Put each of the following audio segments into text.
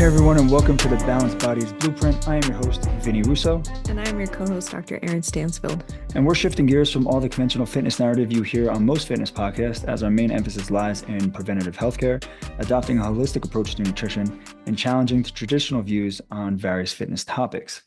Hey everyone, and welcome to the Balanced Bodies Blueprint. I am your host, Vinny Russo. And I'm your co-host, Dr. Erin Stansfield. And we're shifting gears from all the conventional fitness narrative you hear on most fitness podcasts, as our main emphasis lies in preventative healthcare, adopting a holistic approach to nutrition, and challenging the traditional views on various fitness topics.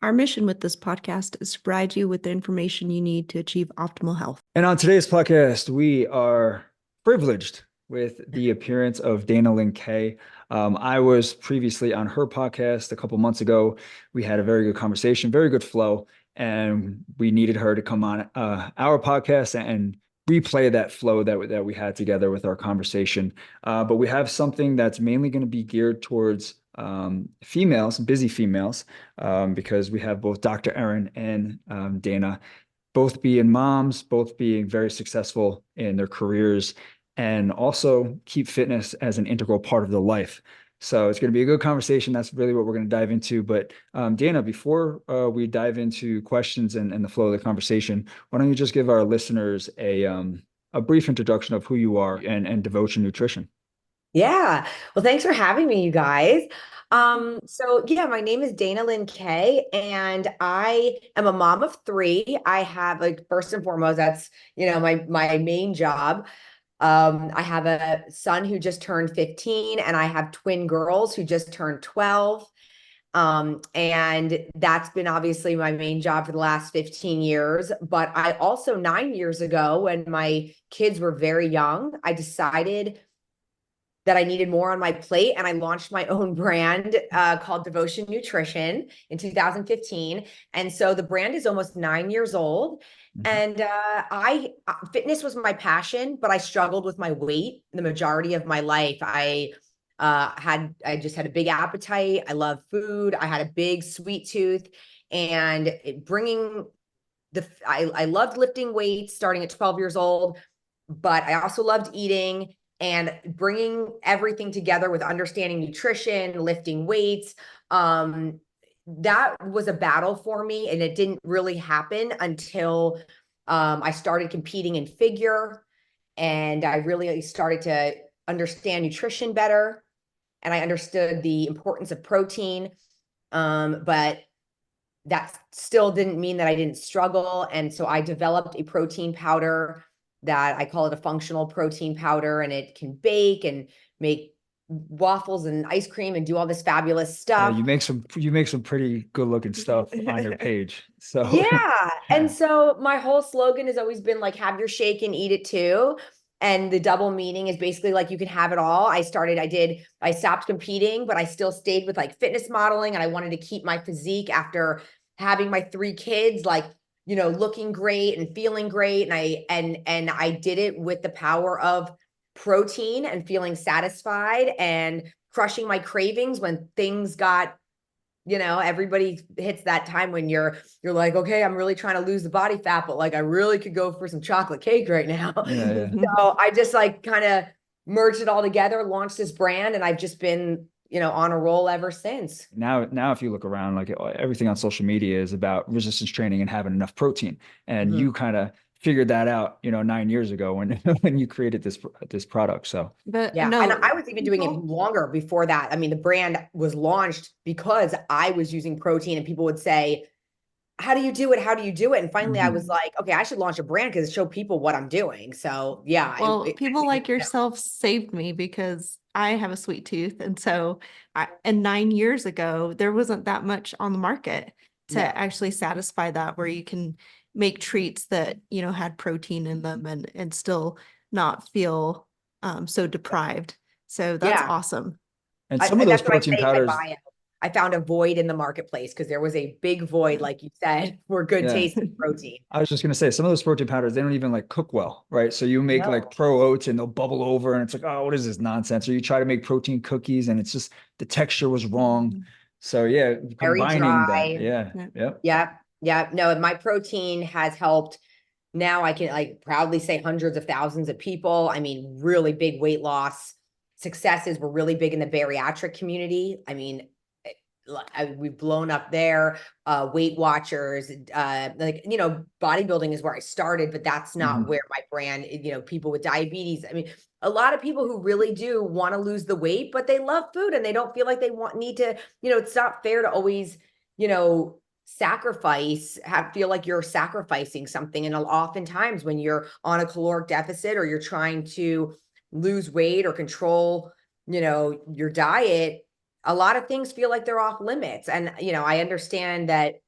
Our mission with this podcast is to provide you with the information you need to achieve optimal health. And on today's podcast, we are privileged with the appearance of Dana Lynn Kaye. I was previously on her podcast a couple months ago. We had a very good conversation, very good flow, and we needed her to come on our podcast and replay that flow that we had together with our conversation. But we have something that's mainly going to be geared towards females, busy females, because we have both Dr. Erin and Dana, both being moms, both being very successful in their careers, and also keep fitness as an integral part of their life. So it's going to be a good conversation. That's really what we're going to dive into. But Dana, before we dive into questions and the flow of the conversation, why don't you just give our listeners a brief introduction of who you are and Devotion Nutrition? Yeah. Well, thanks for having me, you guys. My name is Dana Lynn Kaye, and I am a mom of three. I have, first and foremost, that's, my main job. I have a son who just turned 15, and I have twin girls who just turned 12. And that's been obviously my main job for the last 15 years. But I also, 9 years ago, when my kids were very young, I decided that I needed more on my plate, and I launched my own brand called Devotion Nutrition in 2015. And so the brand is almost 9 years old. And fitness was my passion, but I struggled with my weight the majority of my life. I just had a big appetite. I love food. I had a big sweet tooth, and I loved lifting weights starting at 12 years old, but I also loved eating and bringing everything together with understanding nutrition, lifting weights. That was a battle for me, and it didn't really happen until I started competing in figure, and I really started to understand nutrition better, and I understood the importance of protein. But that still didn't mean that I didn't struggle. And so I developed a protein powder that I call it a functional protein powder, and it can bake and make waffles and ice cream and do all this fabulous stuff. You make some pretty good looking stuff on your page. So yeah. And so my whole slogan has always been have your shake and eat it too. And the double meaning is basically you can have it all. I stopped competing, but I still stayed with fitness modeling, and I wanted to keep my physique after having my three kids, looking great and feeling great. And I did it with the power of protein and feeling satisfied and crushing my cravings when things got, everybody hits that time when you're like, okay, I'm really trying to lose the body fat, but I really could go for some chocolate cake right now. Yeah. So I just kind of merged it all together, launched this brand, and I've just been on a roll ever since. Now, if you look around, everything on social media is about resistance training and having enough protein. And you kind of figured that out, 9 years ago when you created this product. So, and I was even doing it longer before that. I mean, the brand was launched because I was using protein, and people would say, how do you do it? How do you do it? And finally I was like, okay, I should launch a brand because it show people what I'm doing. So yeah. Well, people like yourself saved me because I have a sweet tooth. And so and 9 years ago, there wasn't that much on the market to actually satisfy that, where you can make treats that, had protein in them and still not feel so deprived. So that's awesome. And some of those protein powders, I found a void in the marketplace because there was a big void, like you said, for good tasting protein. I was just going to say, some of those protein powders, they don't even cook well, right? So you make pro oats and they'll bubble over, and it's oh, what is this nonsense? Or you try to make protein cookies and it's just the texture was wrong. So very dry. that. No, my protein has helped. Now I can proudly say hundreds of thousands of people. I mean, really big weight loss successes were really big in the bariatric community. I mean, we've blown up there. Weight Watchers, bodybuilding is where I started, but that's not where my brand, people with diabetes. I mean, a lot of people who really do want to lose the weight, but they love food and they don't feel like they need to, it's not fair to always, feel like you're sacrificing something. And oftentimes when you're on a caloric deficit or you're trying to lose weight or control, your diet, a lot of things feel like they're off limits. And, I understand that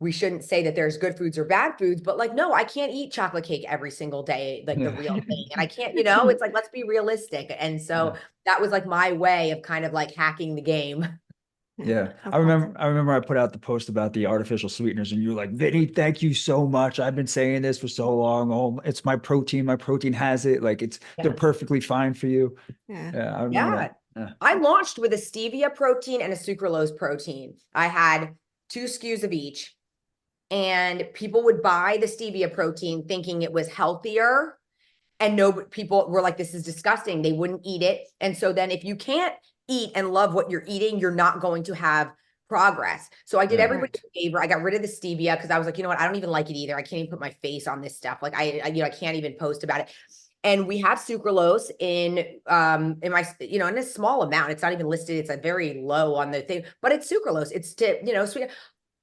we shouldn't say that there's good foods or bad foods, but like, no, I can't eat chocolate cake every single day, like the real thing. And I can't, it's like, let's be realistic. And so that was like my way of kind of like hacking the game. Yeah. That's I remember awesome. I remember I put out the post about the artificial sweeteners and you were like, Vinny, thank you so much. I've been saying this for so long. Oh, it's my protein. My protein has it. Like they're Yeah. perfectly fine for you. Yeah. Yeah, I remember Yeah. that. Yeah. I launched with a stevia protein and a sucralose protein. I had 2 SKUs of each, and people would buy the stevia protein thinking it was healthier. And no, people were like, this is disgusting. They wouldn't eat it. And so then if you can't eat and love what you're eating, you're not going to have progress. So I did Yeah. everybody a favor. I got rid of the stevia because I was like, you know what? I don't even like it either. I can't even put my face on this stuff. Like I can't even post about it. And we have sucralose in my, in a small amount. It's not even listed. It's a very low on the thing, but it's sucralose. It's to, sweet.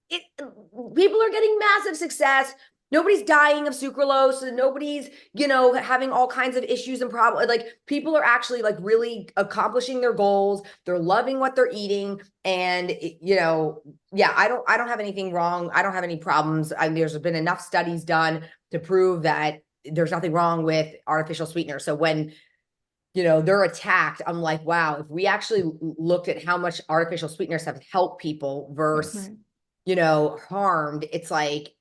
People are getting massive success. Nobody's dying of sucralose, and nobody's, having all kinds of issues and problems. Like people are actually like really accomplishing their goals. They're loving what they're eating. And, yeah, I don't have anything wrong. I don't have any problems. There's been enough studies done to prove that there's nothing wrong with artificial sweeteners. So when, they're attacked, I'm like, wow, if we actually looked at how much artificial sweeteners have helped people versus, harmed, it's like,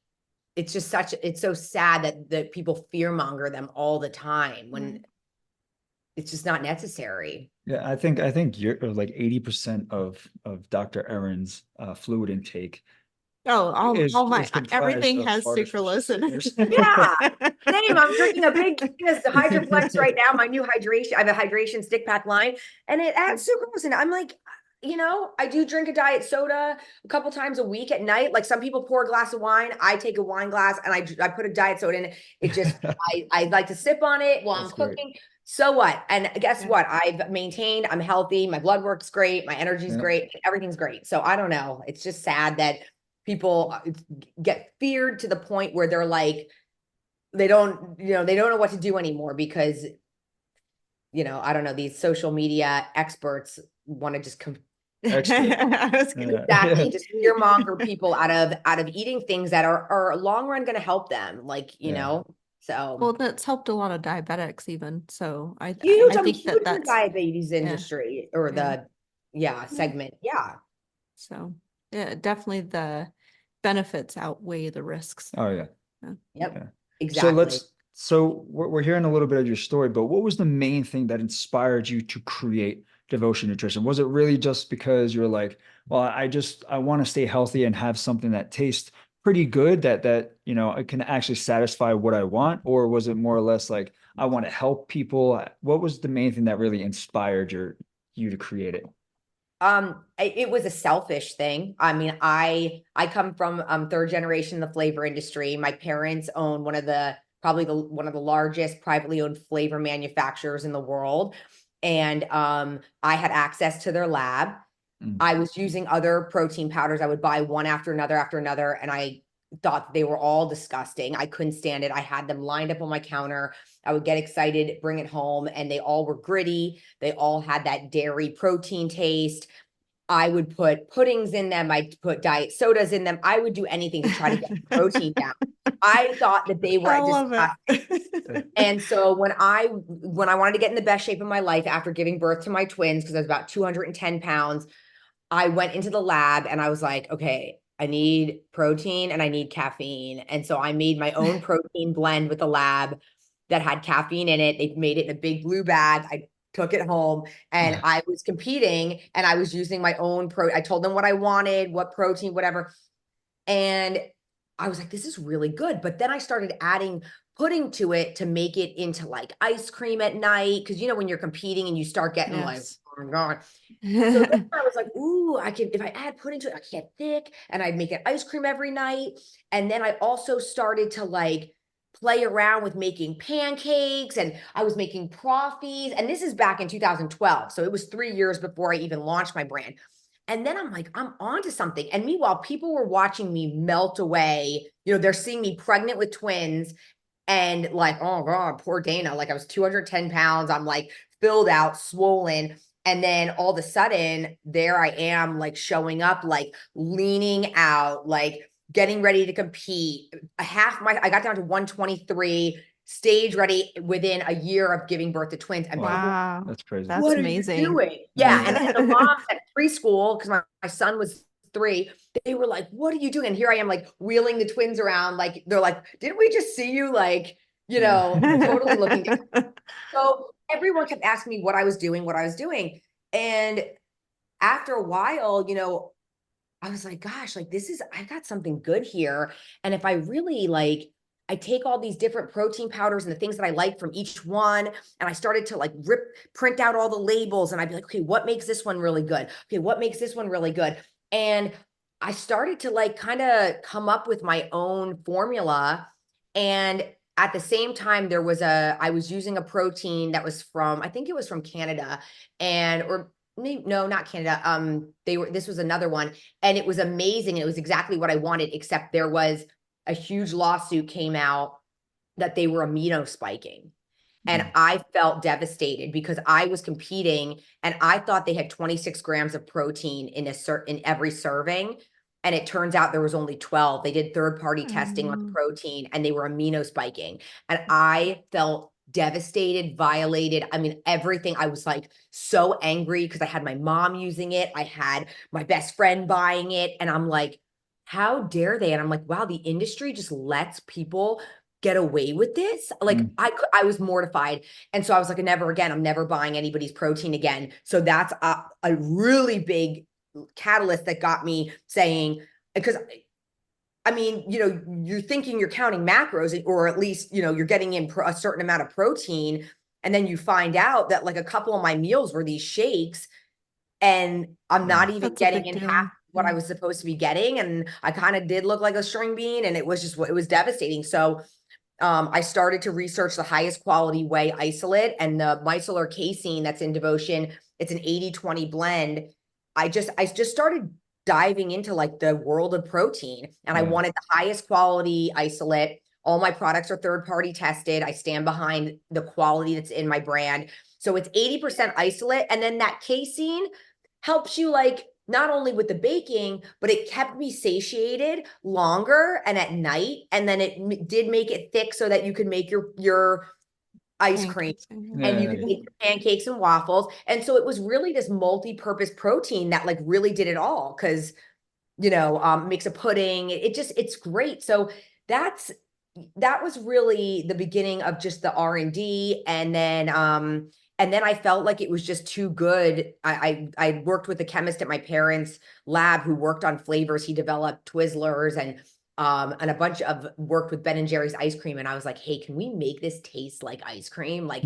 it's just it's so sad that people fear monger them all the time when it's just not necessary. Yeah, I think you're like 80% of Dr. Erin's fluid intake Oh, all my is comprised everything of has artificial sucralose in sweeteners. Yeah, same. I'm drinking a big Hydroplex right now. My new hydration. I have a hydration stick pack line, and it adds sucralose in it. I'm like, I do drink a diet soda a couple times a week at night. Like some people pour a glass of wine. I take a wine glass and I put a diet soda in it. It just, I like to sip on it while I'm That's great. cooking. So what? And guess what? I've maintained, I'm healthy. My blood work's great. My energy's great. Everything's great. So I don't know. It's just sad that people get feared to the point where they're like, they don't know what to do anymore because, I don't know, these social media experts want to just exactly just fearmonger people out of eating things that are long run going to help them, like so. Well, that's helped a lot of diabetics even. So I Huge. I'm think huge in the that's diabetes industry or the segment. Yeah. So yeah, definitely the benefits outweigh the risks. Oh yeah. Yep. Yeah. Exactly. So we're hearing a little bit of your story, but what was the main thing that inspired you to create Devotion Nutrition? Was it really just because you're like, well, I want to stay healthy and have something that tastes pretty good that it can actually satisfy what I want? Or was it more or less like, I want to help people? What was the main thing that really inspired you to create it? It was a selfish thing. I mean, I come from 3rd generation in the flavor industry. My parents own one of the largest privately owned flavor manufacturers in the world. And I had access to their lab. I was using other protein powders. I would buy one after another, and I thought they were all disgusting. I couldn't stand it. I had them lined up on my counter. I would get excited, bring it home, and they all were gritty. They all had that dairy protein taste. I would put puddings in them. I'd put diet sodas in them. I would do anything to try to get the protein down. I thought that they were I love disgusting. it. And so when I wanted to get in the best shape of my life after giving birth to my twins, because I was about 210 pounds, I went into the lab and I was like, okay, I need protein and I need caffeine. And so I made my own protein blend with the lab that had caffeine in it. They made it in a big blue bag. I took it home and I was competing and I was using my own I told them what I wanted, what protein, whatever. And I was like, this is really good. But then I started adding pudding to it to make it into like ice cream at night. Cause when you're competing and you start getting like, oh my God. So then I was like, ooh, if I add pudding to it, I can get thick, and I'd make it ice cream every night. And then I also started to like play around with making pancakes, and I was making proffies. And this is back in 2012. So it was 3 years before I even launched my brand. And then I'm like, I'm onto something. And meanwhile, people were watching me melt away. They're seeing me pregnant with twins and like, oh God, poor Dana. Like I was 210 pounds. I'm like filled out, swollen. And then all of a sudden, there I am, like showing up, like leaning out, like getting ready to compete. I got down to 123, stage ready within a year of giving birth to twins. And people, Wow. That's crazy. That's what are you amazing. doing? Yeah. And the moms at preschool, because my son was 3, they were like, what are you doing? And here I am, like wheeling the twins around. Like, they're like, didn't we just see you? Like, totally looking different. So everyone kept asking me what I was doing. And after a while, I was like, gosh, like I got something good here. And if I really I take all these different protein powders and the things that I like from each one, and I started to like print out all the labels, and I'd be like, okay, what makes this one really good? Okay, what makes this one really good? And I started to like kind of come up with my own formula. And at the same time, I was using a protein that was I think it was from Canada, or no, not Canada. This was another one, and it was amazing. It was exactly what I wanted, except there was a huge lawsuit came out that they were amino spiking. And I felt devastated because I was competing and I thought they had 26 grams of protein in every serving. And it turns out there was only 12. They did third-party testing on the protein and they were amino spiking. And I felt devastated, violated. I mean, everything. I was like so angry because I had my mom using it. I had my best friend buying it. And I'm like, how dare they? And I'm like, wow, the industry just lets people get away with this. Like I was mortified. And so I was like, never again, I'm never buying anybody's protein again. So that's a really big catalyst that got me saying, because I mean, you're thinking you're counting macros, or at least, you're getting in a certain amount of protein. And then you find out that like a couple of my meals were these shakes, and I'm not even getting in half what I was supposed to be getting. And I kind of did look like a string bean, and it was devastating. So I started to research the highest quality whey isolate and the micellar casein that's in Devotion. It's an 80-20 blend. I just started diving into like the world of protein, and I wanted the highest quality isolate. All my products are third-party tested. I stand behind the quality that's in my brand. So it's 80% isolate. And then that casein helps you like not only with the baking, but it kept me satiated longer and at night. And then it did make it thick so that you could make your ice cream and you could make your pancakes and waffles. And so it was really this multi-purpose protein that like really did it all. Cause makes a pudding. It's great. So that was really the beginning of just the R&D. And then I felt like it was just too good. I worked with a chemist at my parents' lab who worked on flavors. He developed Twizzlers and a bunch of worked with Ben and Jerry's ice cream. And I was like, hey, can we make this taste like ice cream, like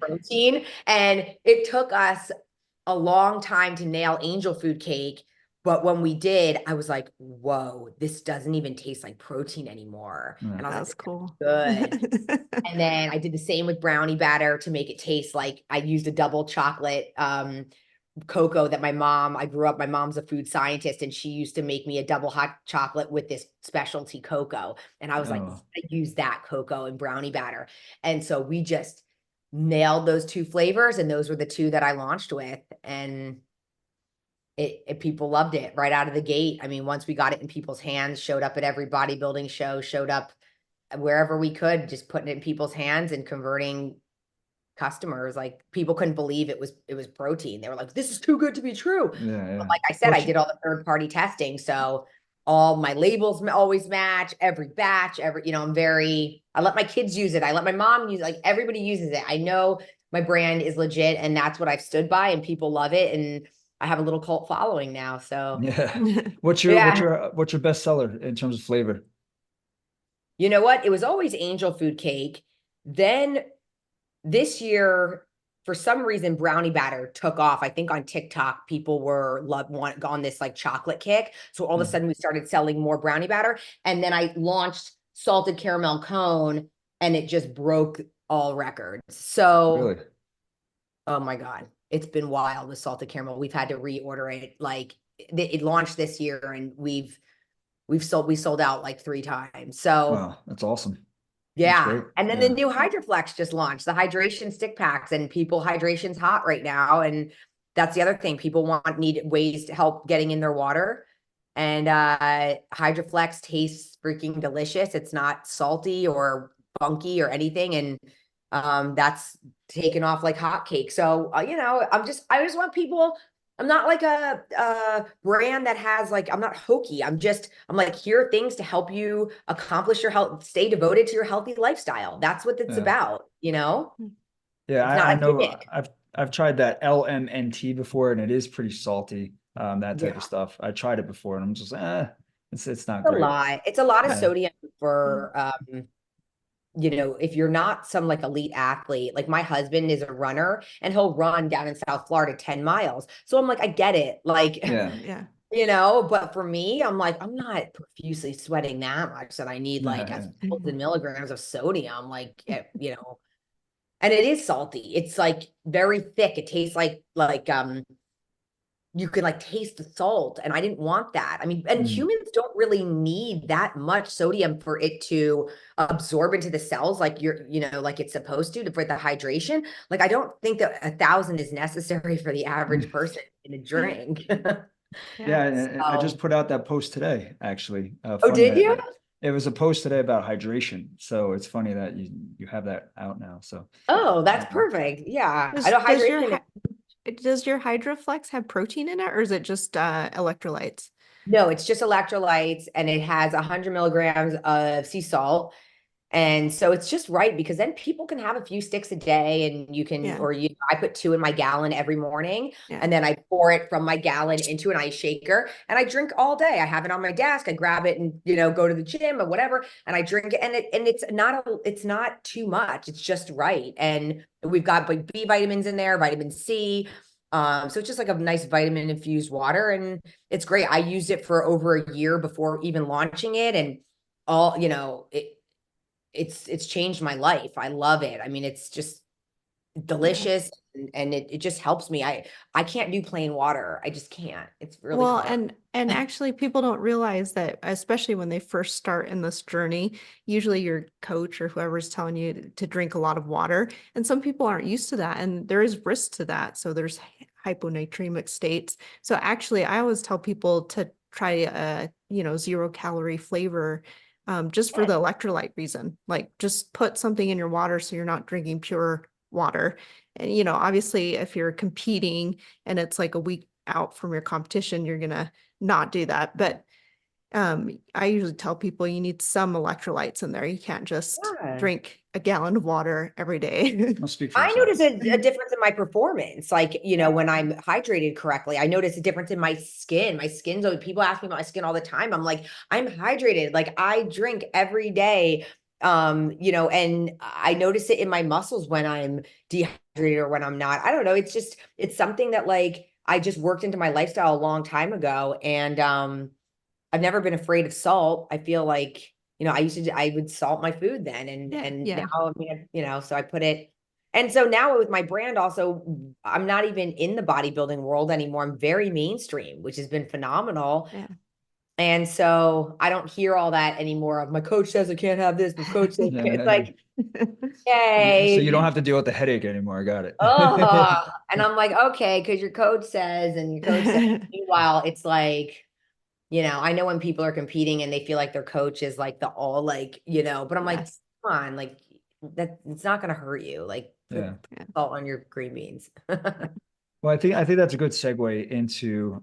protein? And it took us a long time to nail angel food cake. But when we did, I was like, whoa, this doesn't even taste like protein anymore. And I was like, cool. Good. And then I did the same with brownie batter to make it taste like I used a double chocolate cocoa that my mom's a food scientist, and she used to make me a double hot chocolate with this specialty cocoa. And I was like, I use that cocoa and brownie batter. And so we just nailed those 2 flavors, and those were the 2 that I launched with. And people loved it right out of the gate. I mean, once we got it in people's hands, showed up at every bodybuilding show, showed up wherever we could, just putting it in people's hands and converting customers. Like people couldn't believe it was protein. They were like, this is too good to be true. But like I said, I did all the third-party testing. So all my labels always match every batch, I let my kids use it. I let my mom use it. Like everybody uses it. I know my brand is legit, and that's what I've stood by, and people love it. And I have a little cult following now. So what's your best seller in terms of flavor? You know what? It was always angel food cake. Then this year, for some reason, brownie batter took off. I think on TikTok, people were on this like chocolate kick. So all of a sudden we started selling more brownie batter. And then I launched salted caramel cone, and it just broke all records. So, Really? oh my God, it's been wild with salted caramel. We've had to reorder it. Like it launched this year, and we sold out like 3 times. So Wow, that's awesome. That's yeah. great. And then the Yeah. new HydroFlex just launched, the hydration stick packs, and people hydration's hot right now. And that's the other thing. People need ways to help getting in their water. And HydroFlex tastes freaking delicious. It's not salty or funky or anything. And that's taken off like hotcakes. So I just want people. I'm not like a brand that has like, I'm not hokey. I'm like, here are things to help you accomplish your health, stay devoted to your healthy lifestyle. That's what it's Yeah. about, you know? Yeah, It's not I a know gimmick. I've tried that LMNT before, and it is pretty salty, that type of Yeah. stuff. I tried it before, and I'm just it's not It's a great. lot. It's a lot of Yeah. sodium for if you're not some like elite athlete. Like my husband is a runner, and he'll run down in South Florida 10 miles. So I'm like, I get it. Like, Yeah. Yeah. but for me, I'm like, I'm not profusely sweating that much that I need like Yeah. 1,000 milligrams of sodium, like, and it is salty. It's like very thick. It tastes like you can like taste the salt, and I didn't want that. I mean, and Mm. humans don't really need that much sodium for it to absorb into the cells like like it's supposed to for the hydration. Like I don't think that 1,000 is necessary for the average person in a drink. Yeah, Yeah. and I just So, put out that post today, actually. oh, Funny did that you? it was a post today about hydration. So it's funny that you have that out now. So Oh, that's um, perfect. Yeah. I Does know does your hydration. does your HydroFlex have protein in it, or is it just electrolytes? No, it's just electrolytes, and it has 100 milligrams of sea salt. And so it's just right, because then people can have a few sticks a day, and Yeah. I put 2 in my gallon every morning, Yeah. and then I pour it from my gallon into an ice shaker, and I drink all day. I have it on my desk. I grab it and, go to the gym or whatever, and I drink it, and it's not too much. It's just right. And we've got like B vitamins in there, vitamin C. So it's just like a nice vitamin infused water, and it's great. I used it for over a year before even launching it, and all, it's changed my life. I love it. I mean, it's just Yeah. delicious, and it just helps me. I can't do plain water. I just can't. It's really Well, hard. and actually people don't realize that, especially when they first start in this journey, usually your coach or whoever's telling you to drink a lot of water, and some people aren't used to that, and there is risk to that. So there's hyponatremic states. So actually I always tell people to try a, 0 calorie flavor, just for the electrolyte reason. Like just put something in your water so you're not drinking pure water. And obviously if you're competing and it's like a week out from your competition, you're gonna not do that. But I usually tell people you need some electrolytes in there. You can't just Yeah. drink a gallon of water every day. I'll speak for I yourself. notice a difference in my performance. Like, when I'm hydrated correctly, I notice a difference in my skin. My skin's always, people ask me about my skin all the time. I'm like, I'm hydrated. Like I drink every day. And I notice it in my muscles when I'm dehydrated or when I'm not. I don't know. It's something that like I just worked into my lifestyle a long time ago. And I've never been afraid of salt. I feel like, I would salt my food then, and Yeah, now, yeah, I mean, so I put it. And so now with my brand also, I'm not even in the bodybuilding world anymore. I'm very mainstream, which has been phenomenal. yeah. And so I don't hear all that anymore of my coach says I can't have this, my coach says I can't. It's Yeah. like, So you don't yay. have to deal with the headache anymore. I got Oh, it. and I'm like, okay, because your coach says, and your coach says, meanwhile, it's like, I know when people are competing and they feel like their coach is like the all like, but I'm like, Yes. come on, like that it's not gonna hurt you. Like put Yeah. Yeah. salt on your green beans. Well, I think that's a good segue into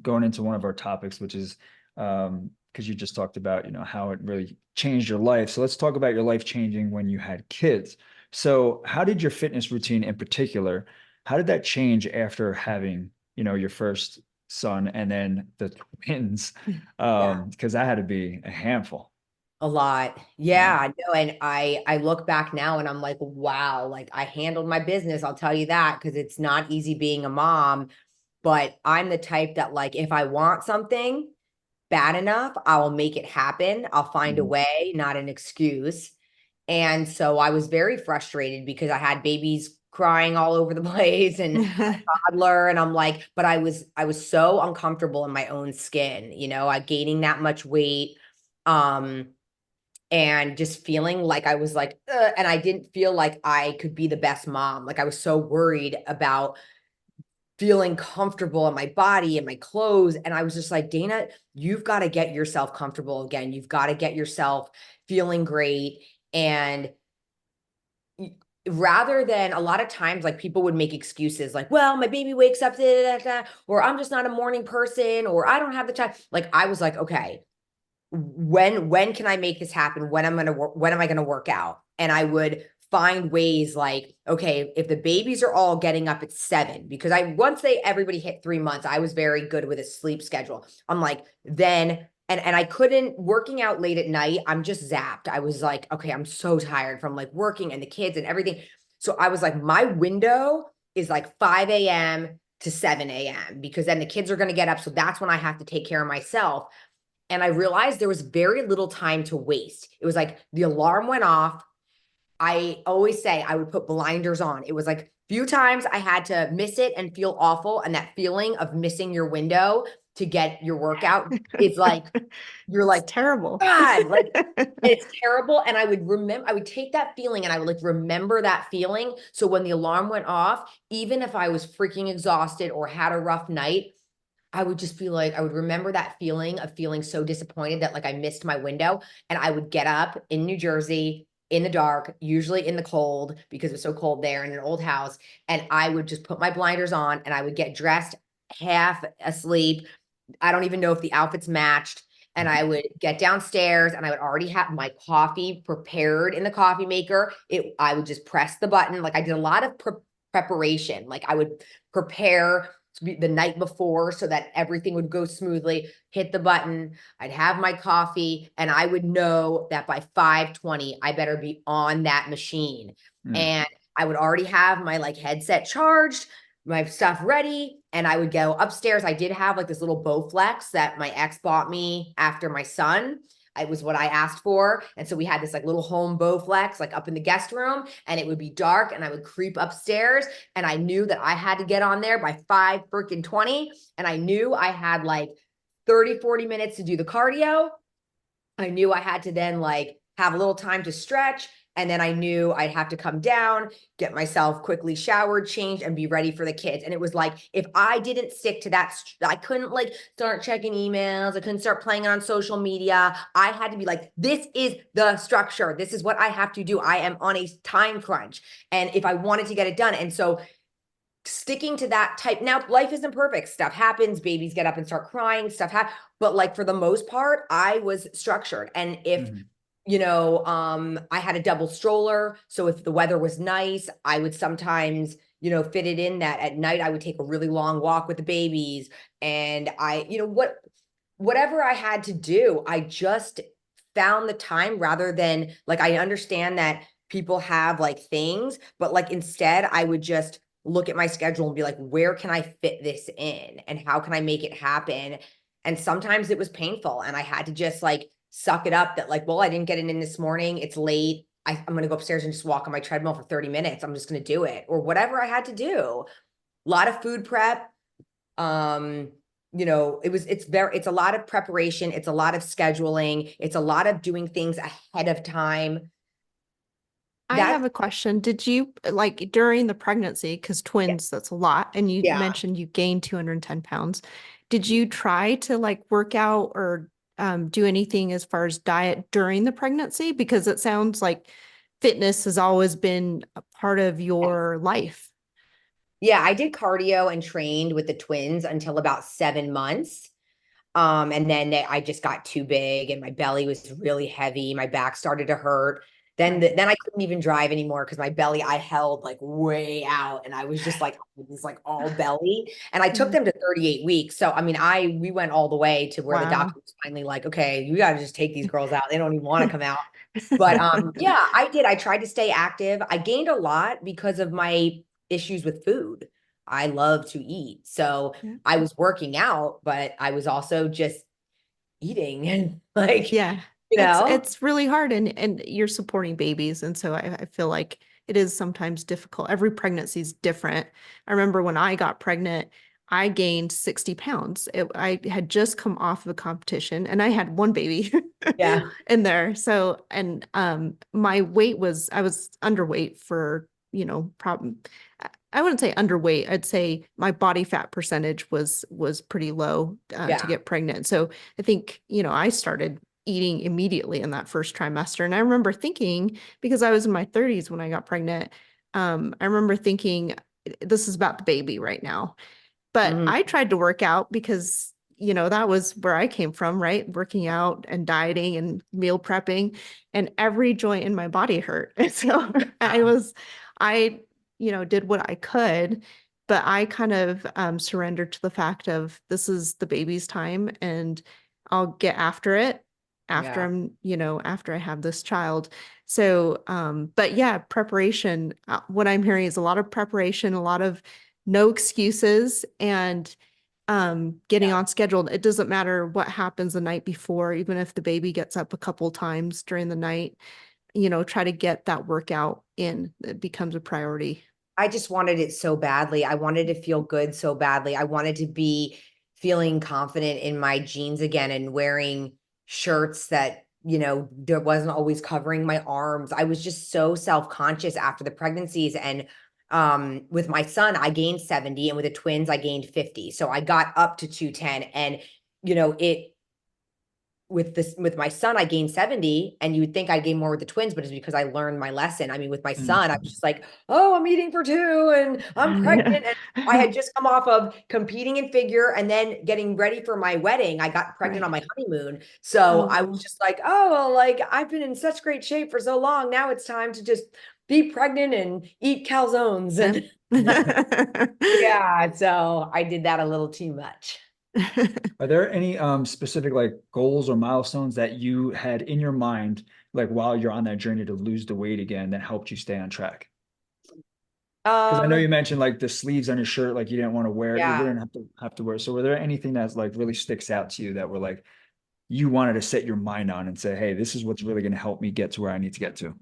going into one of our topics, which is because you just talked about, how it really changed your life. So let's talk about your life changing when you had kids. So how did your fitness routine in particular, how did that change after having, your first son and then the twins? Yeah, Because that had to be a handful. a lot. Yeah. Yeah, I know. And I look back now and I'm like, wow, like I handled my business. I'll tell you that, because it's not easy being a mom. But I'm the type that like if I want something, bad enough, I'll make it happen. I'll find a Mhm. way, not an excuse. And so I was very frustrated because I had babies crying all over the place and a toddler. And I'm like, but I was so uncomfortable in my own skin, I gaining that much weight. Um, and just feeling like I was like, "Ugh," and I didn't feel like I could be the best mom. Like I was so worried about feeling comfortable in my body and my clothes. And I was just like, Dana, you've got to get yourself comfortable again. You've got to get yourself feeling great. And rather than a lot of times, like people would make excuses like, well, my baby wakes up, da, da, da, da, or I'm just not a morning person, or I don't have the time. Like I was like, okay, when can I make this happen? When am I gonna work out? And I would find ways like, okay, if the babies are all getting up at 7, because once everybody hit 3 months, I was very good with a sleep schedule. I'm like, then and I couldn't working out late at night. I'm just zapped. I was like, okay, I'm so tired from like working and the kids and everything. So I was like, my window is like 5 a.m. to 7 a.m. because then the kids are going to get up. So that's when I have to take care of myself. And I realized there was very little time to waste. It was like the alarm went off. I always say I would put blinders on. It was like few times I had to miss it and feel awful. And that feeling of missing your window to get your workout is like, you're It's like, terrible. God, like it's terrible. And I would take that feeling and I would like remember that feeling. So when the alarm went off, even if I was freaking exhausted or had a rough night, I would just be like, I would remember that feeling of feeling so disappointed that like I missed my window. And I would get up in New Jersey in the dark, usually in the cold because it was so cold there in an old house. And I would just put my blinders on and I would get dressed half asleep. I don't even know if the outfits matched. And I would get downstairs and I would already have my coffee prepared in the coffee maker. I would just press the button. Like I did a lot of preparation. Like I would prepare the night before so that everything would go smoothly, hit the button, I'd have my coffee, and I would know that by 5:20, I better be on that machine. Mm. And I would already have my like headset charged, my stuff ready, and I would go upstairs. I did have like this little Bowflex that my ex bought me after my son. It was what I asked for. And so we had this like little home Bowflex like up in the guest room, and it would be dark and I would creep upstairs and I knew that I had to get on there by 5:20. And I knew I had like 30-40 minutes to do the cardio. I knew I had to then like have a little time to stretch. And then I knew I'd have to come down, get myself quickly showered, changed, and be ready for the kids. And it was like, if I didn't stick to that, I couldn't like start checking emails. I couldn't start playing on social media. I had to be like, this is the structure. This is what I have to do. I am on a time crunch. And if I wanted to get it done. And so sticking to that type, now life isn't perfect. Stuff happens. Babies get up and start crying. Stuff happens. But like for the most part, I was structured. And if Mhm. I had a double stroller. So if the weather was nice, I would sometimes, fit it in that at night I would take a really long walk with the babies. And whatever I had to do, I just found the time rather than like, I understand that people have like things, but like instead I would just look at my schedule and be like, where can I fit this in? And how can I make it happen? And sometimes it was painful and I had to just like suck it up that like, well, I didn't get it in this morning. It's late. I'm going to go upstairs and just walk on my treadmill for 30 minutes. I'm just going to do it or whatever I had to do. A lot of food prep. It's a lot of preparation. It's a lot of scheduling. It's a lot of doing things ahead of time. I have a question. Did you like during the pregnancy, because Yeah. twins, that's a lot, and you Yeah. mentioned you gained 210 pounds. Did you try to like work out or do anything as far as diet during the pregnancy? Because it sounds like fitness has always been a part of your life. Yeah, I did cardio and trained with the twins until about 7 months. And then I just got too big and my belly was really heavy. My back started to hurt. Then I couldn't even drive anymore because my belly, I held like way out and I was just like, it was like all belly. And I took Mhm. them to 38 weeks. So, I mean, we went all the way to where the Wow. doctor was finally like, okay, you got to just take these girls out. They don't even want to come out. But yeah, I did. I tried to stay active. I gained a lot because of my issues with food. I love to eat. So Yeah. I was working out, but I was also just eating and like, Yeah. you know? It's really hard, and you're supporting babies. And so I feel like it is sometimes difficult. Every pregnancy is different. I remember when I got pregnant, I gained 60 pounds. I had just come off of a competition and I had one baby Yeah. in there. So, and my weight was, I was underweight for, problem. I wouldn't say underweight. I'd say my body fat percentage was pretty low to Yeah. get pregnant. So I think, I started eating immediately in that first trimester. And I remember thinking, because I was in my 30s when I got pregnant, I remember thinking, this is about the baby right now. But Mhm. I tried to work out because, that was where I came from, right? Working out and dieting and meal prepping, and every joint in my body hurt. And so I, did what I could, but I kind of surrendered to the fact of this is the baby's time and I'll get after it after Yeah. after I have this child. So, but yeah, preparation, what I'm hearing is a lot of preparation, a lot of no excuses, and getting Yeah. on schedule. It doesn't matter what happens the night before, even if the baby gets up a couple times during the night, try to get that workout in. It becomes a priority. I just wanted it so badly. I wanted to feel good so badly. I wanted to be feeling confident in my jeans again and wearing shirts that, there wasn't always covering my arms. I was just so self-conscious after the pregnancies. And with my son, I gained 70, and with the twins, I gained 50. So I got up to 210. And, it with my son, I gained 70, and you would think I gained more with the twins, but it's because I learned my lesson. I mean, with my son, I was just like, oh, I'm eating for two and I'm Yeah. pregnant. And I had just come off of competing in figure and then getting ready for my wedding. I got pregnant on Right. my honeymoon. So I was Oh. just like, oh, well, like I've been in such great shape for so long. Now it's time to just be pregnant and eat calzones. And yeah, so I did that a little too much. Are there any specific like goals or milestones that you had in your mind, like while you're on that journey to lose the weight again, that helped you stay on track? Because I know Um, you mentioned like the sleeves on your shirt, like you didn't want to wear, you yeah. wouldn't have to wear. So were there anything that's like really sticks out to you that were like you wanted to set your mind on and say, hey, this is what's really going to help me get to where I need to get to?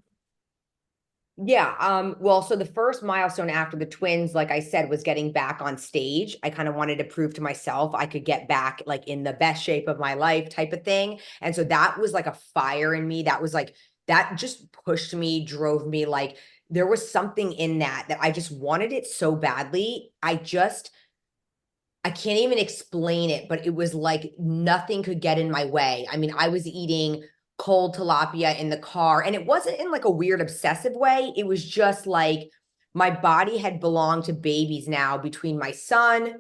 Yeah. Well, so the first milestone after the twins, like I said, was getting back on stage. I kind of wanted to prove to myself I could get back like in the best shape of my life type of thing. And so that was like a fire in me. That was like, that just pushed me, drove me. Like there was something in that I just wanted it so badly. I can't even explain it, but it was like nothing could get in my way. I mean, I was eating cold tilapia in the car, and it wasn't in like a weird obsessive way. It was just like my body had belonged to babies now between my son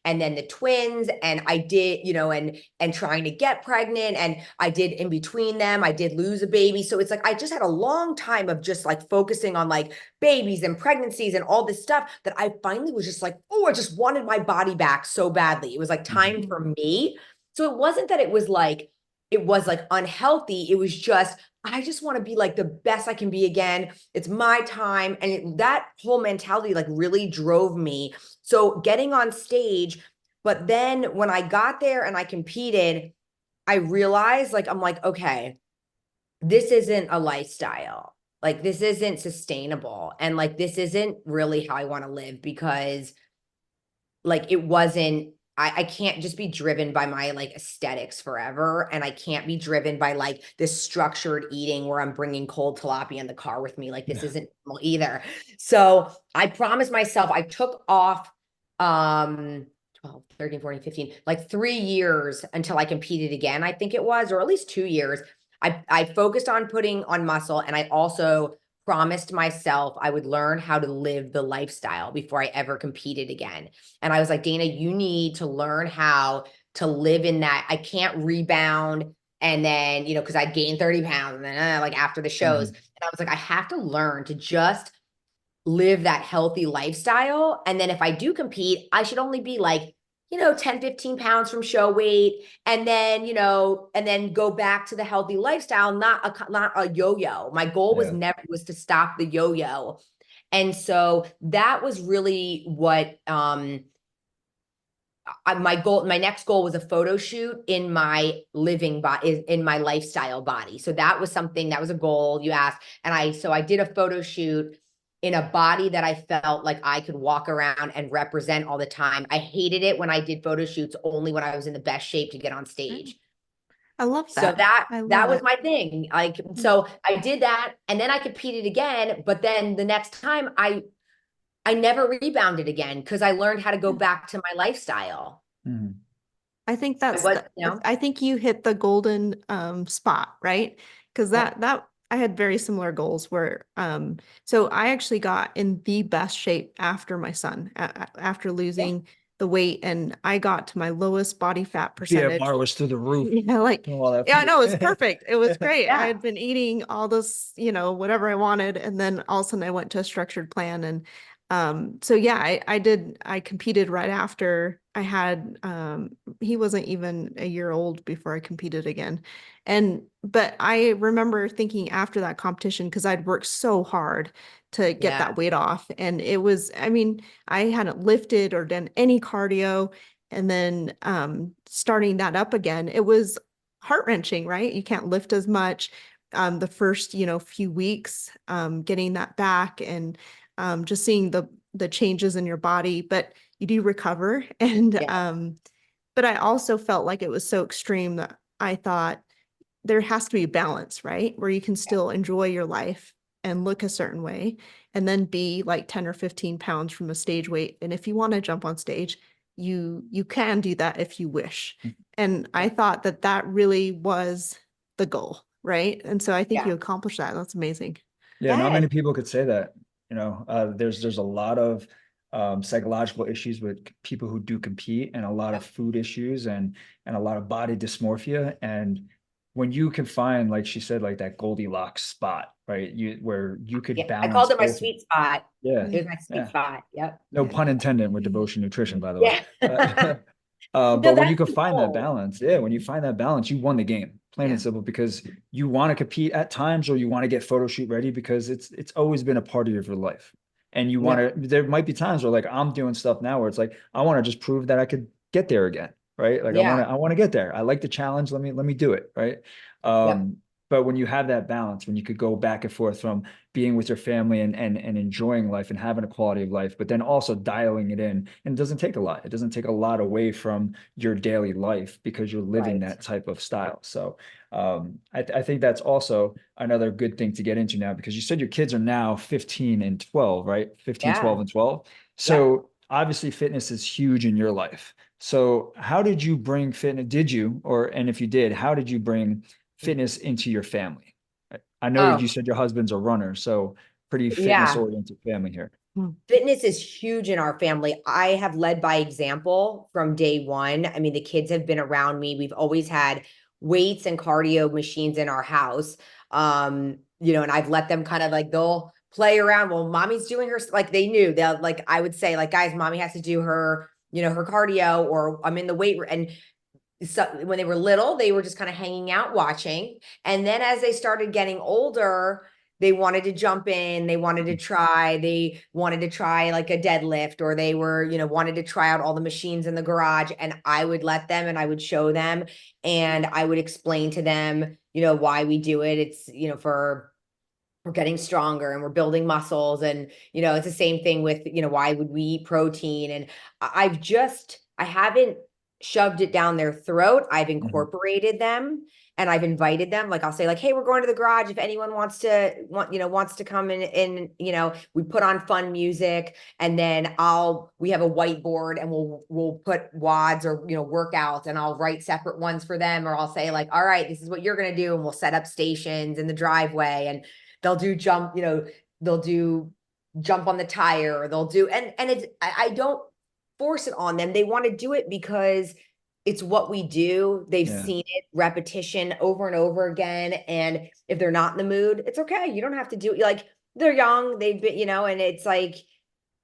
and then the twins, and I did, and trying to get pregnant, and I did in between them, I did lose a baby. So it's like I just had a long time of just like focusing on like babies and pregnancies and all this stuff that I finally was just like, oh, I just wanted my body back so badly. It was like time Mhm. for me. So it wasn't that it was like unhealthy. It was just, I just want to be like the best I can be again. It's my time. And that whole mentality like really drove me. So getting on stage, but then when I got there and I competed, I realized like, I'm like, okay, this isn't a lifestyle. Like this isn't sustainable. And like this isn't really how I want to live, because like it wasn't, I can't just be driven by my like aesthetics forever. And I can't be driven by like this structured eating where I'm bringing cold tilapia in the car with me. Like this Yeah. isn't normal either. So I promised myself, I took off 12, 13, 14, 15, like 3 years until I competed again, I think it was, or at least 2 years. I focused on putting on muscle, and I also promised myself I would learn how to live the lifestyle before I ever competed again. And I was like, Dana, you need to learn how to live in that. I can't rebound. And then, because I'd gained 30 pounds and then like after the shows. Mhm. And I was like, I have to learn to just live that healthy lifestyle. And then if I do compete, I should only be like, 10, 15 pounds from show weight. And then, and then go back to the healthy lifestyle, not a yo-yo. My goal was Yeah. never was to stop the yo-yo. And so that was really what my next goal was a photo shoot in my living body, in my lifestyle body. So that was something, that was a goal you asked. And I did a photo shoot in a body that I felt like I could walk around and represent all the time. I hated it when I did photo shoots only when I was in the best shape to get on stage. I love So that. I that love was it. my thing. Like, so I did that, and then I competed again, but then the next time I never rebounded again because I learned how to go back to my lifestyle. Mhm. I think I that's was, you know, I think you hit the golden spot, right? Because yeah, that I had very similar goals where so I actually got in the best shape after my son, after yeah, losing the weight, and I got to my lowest body fat percentage. BMR was through the roof. Yeah, like, Doing all that yeah, food. no, it's perfect. It was great. I yeah, had been eating all this, whatever I wanted, and then all of a sudden I went to a structured plan, and so yeah, I competed right after I had he wasn't even a year old before I competed again. But I remember thinking after that competition, because I'd worked so hard to get yeah, that weight off, and it was, I mean, I hadn't lifted or done any cardio. And then starting that up again, it was heart-wrenching, right? You can't lift as much the first, few weeks, getting that back, and just seeing the changes in your body, but you do recover. And yeah, but I also felt like it was so extreme that I thought there has to be balance, right? Where you can still enjoy your life and look a certain way, and then be like 10 or 15 pounds from a stage weight. And if you want to jump on stage, you can do that if you wish. And I thought that that really was the goal, right? And so I think you yeah, accomplished that. That's amazing. Yeah, not yeah, many people could say that. There's a lot of psychological issues with people who do compete, and a lot of food issues, and a lot of body dysmorphia. And when you can find, like she said, like that Goldilocks spot, right? Where you could yeah. I balance called it my both. sweet spot. Yeah, It Yeah. was my sweet yeah. spot. Yep. No Yeah. pun intended with devotion nutrition, by the way. Yeah. No, But when you that's can the find that goal. balance, yeah, when you find that balance, you won the game, plain and Yeah. simple, because you want to compete at times, or you want to get photo shoot ready because it's always been a part of your life. And you want Yep. to, there might be times where, like, I'm doing stuff now where it's like, I want to just prove that I could get there again, right? Like Yeah. I want to get there. I like the challenge. Let me do it, right? Yep. But when you have that balance, when you could go back and forth from being with your family and enjoying life and having a quality of life, but then also dialing it in. And it doesn't take a lot. It doesn't take a lot away from your daily life because you're living Right. that type of style. So I think that's also another good thing to get into now, because you said your kids are now 15 and 12, right? 15, 12, Yeah. and 12. Yep. So obviously fitness is huge in your life. So how did you bring fitness? Did you, and if you did, how did you bring fitness into your family? I know Oh, you said your husband's a runner, so pretty fitness yeah. oriented family here. Hmm. Fitness is huge in our family. I have led by example from day one. I mean, the kids have been around me. We've always had weights and cardio machines in our house. And I've let them kind of like, they'll play around. Well, mommy's doing her, like they knew they'll, like, I would say, like, guys, mommy has to do her, her cardio, or I'm in the weight room. And so when they were little, they were just kind of hanging out watching. And then as they started getting older, they wanted to jump in, they wanted to try like a deadlift, or they were, wanted to try out all the machines in the garage. And I would let them, and I would show them, and I would explain to them, why we do it. It's, for we're getting stronger and we're building muscles. And, it's the same thing with, why would we eat protein? And I haven't shoved it down their throat. I've Mhm. incorporated them, and I've invited them. Like, I'll say, like, hey, we're going to the garage. If anyone wants to come in, and, we put on fun music, and then we have a whiteboard, and we'll put WODs or, workouts, and I'll write separate ones for them. Or I'll say, like, all right, this is what you're going to do. And we'll set up stations in the driveway, and they'll do they'll do jump on the tire, or they'll do, and I don't force it on them. They want to do it because it's what we do. They've Yeah. seen it, repetition over and over again. And if they're not in the mood, it's okay. You don't have to do it. Like, they're young, they've been, and it's like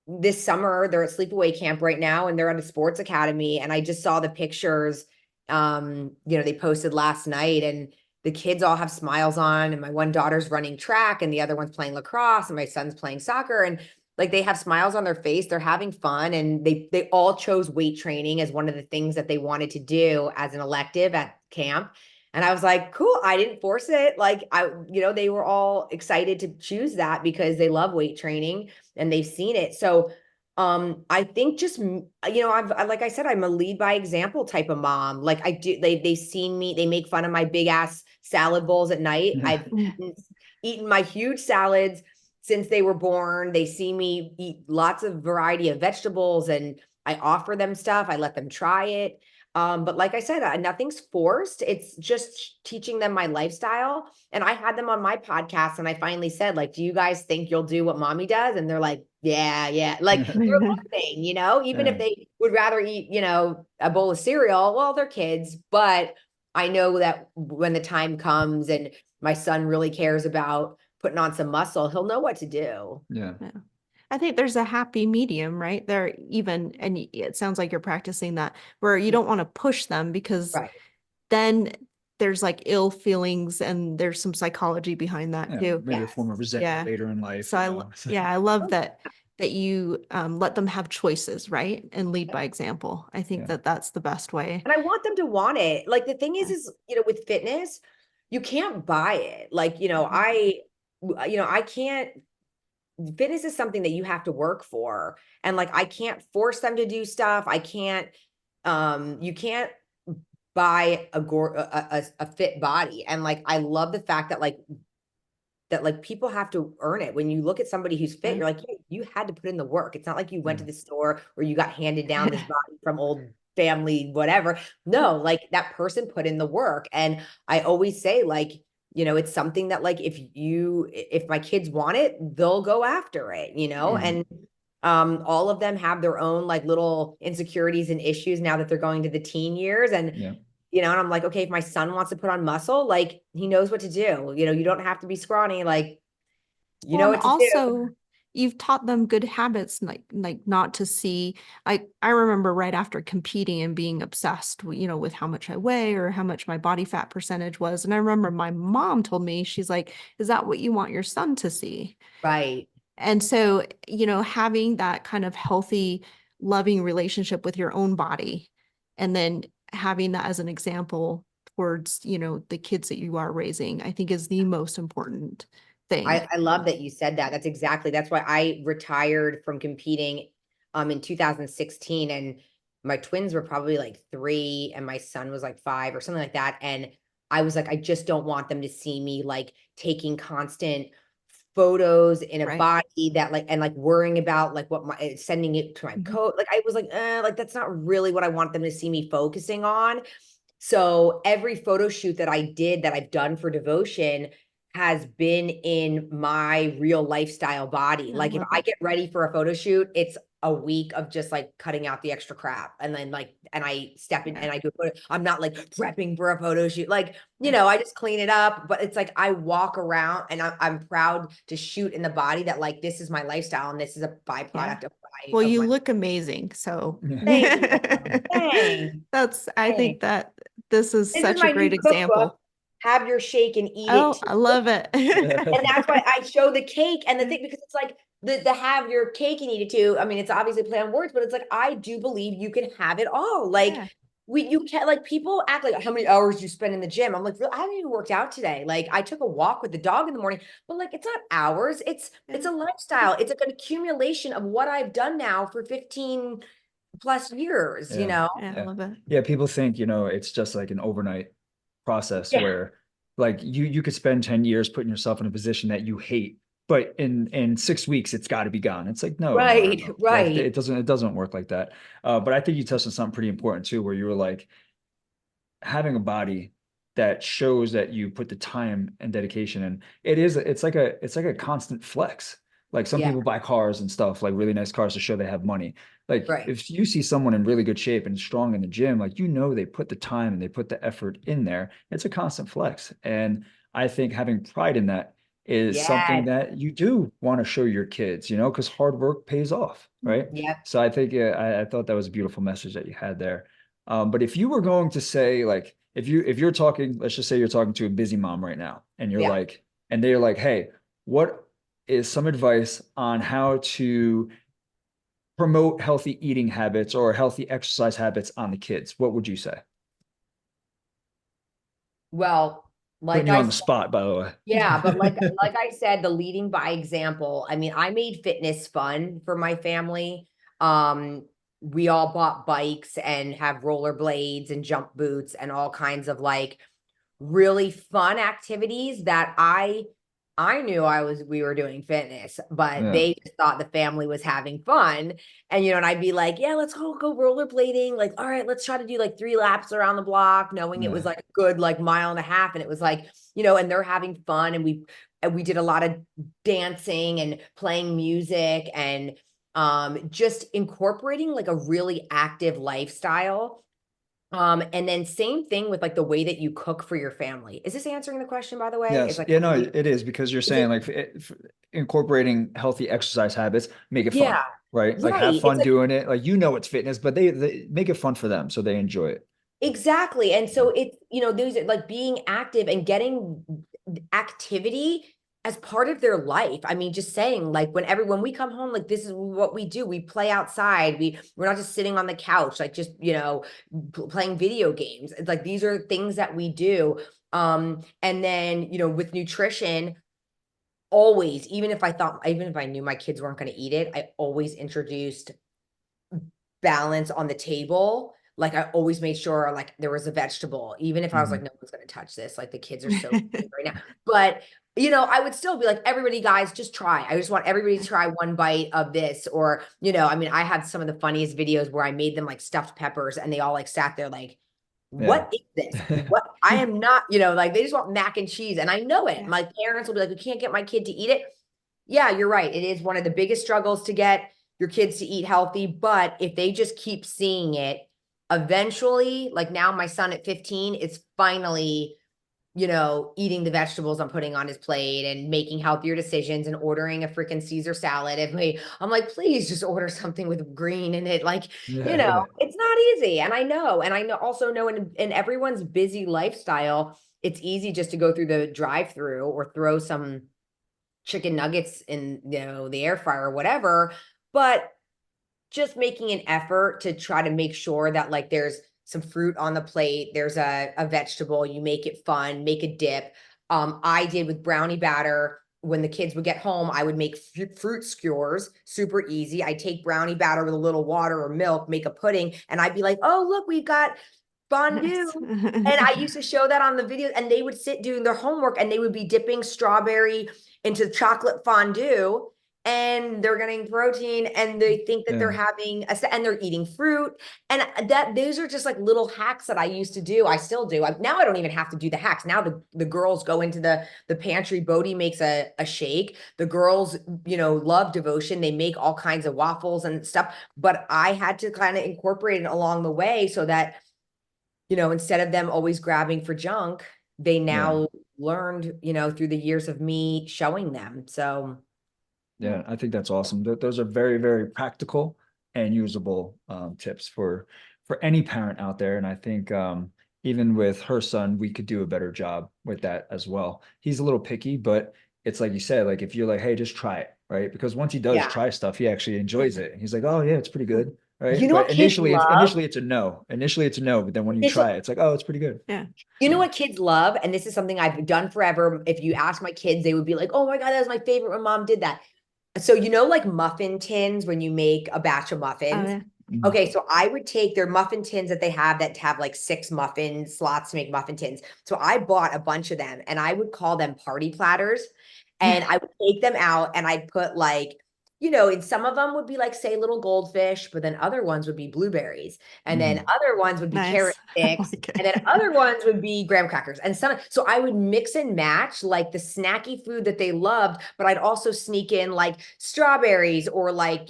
this summer they're at sleepaway camp right now, and they're at a sports academy. And I just saw the pictures, they posted last night, and the kids all have smiles on, and my one daughter's running track, and the other one's playing lacrosse, and my son's playing soccer. And like they have smiles on their face, they're having fun, and they all chose weight training as one of the things that they wanted to do as an elective at camp. And I was like, cool, I didn't force it. Like they were all excited to choose that because they love weight training and they've seen it. So I think just, like I said, I'm a lead by example type of mom. Like they've seen me, they make fun of my big ass salad bowls at night. I've eaten my huge salads since they were born. They see me eat lots of variety of vegetables, and I offer them stuff. I let them try it. But like I said, nothing's forced. It's just teaching them my lifestyle. And I had them on my podcast, and I finally said, like, do you guys think you'll do what mommy does? And they're like, yeah. Like they're learning, even if they would rather eat, a bowl of cereal, well, they're kids. But I know that when the time comes and my son really cares about putting on some muscle, he'll know what to do. Yeah. I think there's a happy medium, right? There even, and it sounds like you're practicing that, where you don't want to push them because Right. then there's like ill feelings and there's some psychology behind that too. Maybe a form of resentment Yeah. later in life. So I love that you let them have choices, right? And lead by example. I think that that's the best way. And I want them to want it. Like the thing is, with fitness, you can't buy it. Like, I can't, fitness is something that you have to work for. And like, I can't force them to do stuff. I can't, you can't buy a fit body. And like, I love the fact that like people have to earn it. When you look at somebody who's fit, you're like, you had to put in the work. It's not like you went to the store or you got handed down this body from old family, whatever. No, like that person put in the work. And I always say, like, it's something that like, if my kids want it, they'll go after it, and all of them have their own like little insecurities and issues now that they're going to the teen years. And and I'm like, okay, if my son wants to put on muscle, like he knows what to do. You don't have to be scrawny, like, know what to also, do. you've taught them good habits, like not to see. I remember right after competing and being obsessed, with how much I weigh or how much my body fat percentage was. And I remember my mom told me, she's like, is that what you want your son to see? Right. And so, having that kind of healthy, loving relationship with your own body, and then having that as an example towards, the kids that you are raising, I think is the most important thing. I love that you said that. That's why I retired from competing in 2016, and my twins were probably like 3 and my son was like 5 or something like that. And I was like, I just don't want them to see me like taking constant photos in a body that like, and like worrying about like sending it to my coach. Like I was like, that's not really what I want them to see me focusing on. So every photo shoot that I did, that I've done for Devotion, has been in my real lifestyle body. Like if I get ready for a photo shoot, it's a week of just like cutting out the extra crap. And then like, and I step in and I do, I'm not like prepping for a photo shoot. Like, I just clean it up, but it's like, I walk around and I'm proud to shoot in the body that like, this is my lifestyle and this is a byproduct of my. Well, you look amazing. So Thanks. I think that this is such a great example. Have your shake and eat it. I love it. And that's why I show the cake and the thing, because it's like the have your cake and eat it too. I mean, it's obviously play on words, but it's like, I do believe you can have it all. Like you can't, like people act like, how many hours you spend in the gym? I'm like, I haven't even worked out today. Like I took a walk with the dog in the morning, but like, it's not hours. It's a lifestyle. It's like an accumulation of what I've done now for 15 plus years, I love it. Yeah. People think, it's just like an overnight process where like you could spend 10 years putting yourself in a position that you hate, but in 6 weeks it's got to be gone. It's like, no. Right. Like, it doesn't work like that. But I think you touched on something pretty important too, where you were like, having a body that shows that you put the time and dedication in. It's like a constant flex. Like some people buy cars and stuff, like really nice cars to show they have money. Like if you see someone in really good shape and strong in the gym, like, they put the time and they put the effort in there. It's a constant flex. And I think having pride in that is something that you do want to show your kids, because hard work pays off. Right. Yeah. So I think, I thought that was a beautiful message that you had there. But if you were going to say, like, if you're talking, let's just say you're talking to a busy mom right now and you're like, and they're like, hey, what is some advice on how to promote healthy eating habits or healthy exercise habits on the kids, what would you say? Well, Putting like you I on the spot, by the way. Yeah, but like I said, the leading by example. I mean, I made fitness fun for my family. Um, we all bought bikes and have rollerblades and jump boots and all kinds of like really fun activities that I knew we were doing fitness, but Yeah. they just thought the family was having fun. And and I'd be like, yeah, let's go rollerblading. Like, all right, let's try to do like 3 laps around the block, knowing it was Yeah. like a good like mile and a half. And it was like, and they're having fun. And we did a lot of dancing and playing music and just incorporating like a really active lifestyle. And then same thing with like the way that you cook for your family. Is this answering the question, by the way? It's Yes. like, Yeah, no, it is because you're is saying it, like incorporating healthy exercise habits, make it fun, yeah, right? Like have right. It's fun like, doing it. Like, it's fitness, but they make it fun for them so they enjoy it. exactly. And so it's, those are like being active and getting activity as part of their life. I mean, just saying like when we come home, like this is what we do. We play outside. We're not just sitting on the couch, like just, playing video games. It's like these are things that we do. And then, with nutrition, always, even if I knew my kids weren't going to eat it, I always introduced balance on the table. Like I always made sure like there was a vegetable, even if I was like, Mhm. no one's going to touch this. Like the kids are so big right now. But I would still be like, everybody, guys, just try. I just want everybody to try one bite of this. Or, I mean, I had some of the funniest videos where I made them like stuffed peppers and they all like sat there like, Yeah. what is this? What I am not, like they just want mac and cheese. And I know it. Yeah. My parents will be like, we can't get my kid to eat it. Yeah, you're right. It is one of the biggest struggles to get your kids to eat healthy. But if they just keep seeing it, eventually, like now my son at 15 is finally, eating the vegetables I'm putting on his plate and making healthier decisions and ordering a freaking Caesar salad. And I'm like, please just order something with green in it. Like, Yeah. Yeah. it's not easy. And I know also know in everyone's busy lifestyle, it's easy just to go through the drive-through or throw some chicken nuggets in, the air fryer or whatever. But just making an effort to try to make sure that like there's some fruit on the plate, there's a vegetable, you make it fun, make a dip. I did with brownie batter. When the kids would get home, I would make fruit skewers, super easy. I take brownie batter with a little water or milk, make a pudding, and I'd be like, oh, look, we've got fondue. And I used to show that on the video, and they would sit doing their homework and they would be dipping strawberry into chocolate fondue, and they're getting protein and they think that they're Yeah. having and they're eating fruit. And that those are just like little hacks that I used to do. I still do. Now I don't even have to do the hacks. Now the girls go into the pantry. Bodhi makes a shake. The girls, love devotion. They make all kinds of waffles and stuff. But I had to kind of incorporate it along the way so that, instead of them always grabbing for junk, they Yeah. now learned, through the years of me showing them. So Yeah, I think that's awesome. Those are very, very practical and usable tips for any parent out there. And I think even with her son, we could do a better job with that as well. He's a little picky, but it's like you said, like if you're like, hey, just try it, right? Because once he does yeah. try stuff, he actually enjoys it. And he's like, oh yeah, it's pretty good, You right? know But what kids love? initially it's a no. Initially it's a no, but then when you It's try it, it's like, oh, it's pretty good. Yeah. You know So what kids love? And this is something I've done forever. If you ask my kids, they would be like, oh my God, that was my favorite when mom did that. So, like muffin tins when you make a batch of Oh, muffins. yeah. mm, Okay, so I would take their muffin tins that they have that have like 6 muffin slots to make muffin tins. So I bought a bunch of them and I would call them party platters. And I would take them out and I'd put like, and some of them would be like, say, little goldfish, but then other ones would be blueberries. And then mm, other ones would be carrot Nice. I sticks. like And then it. other ones would be graham crackers. And so I would mix and match like the snacky food that they loved, but I'd also sneak in like strawberries or like,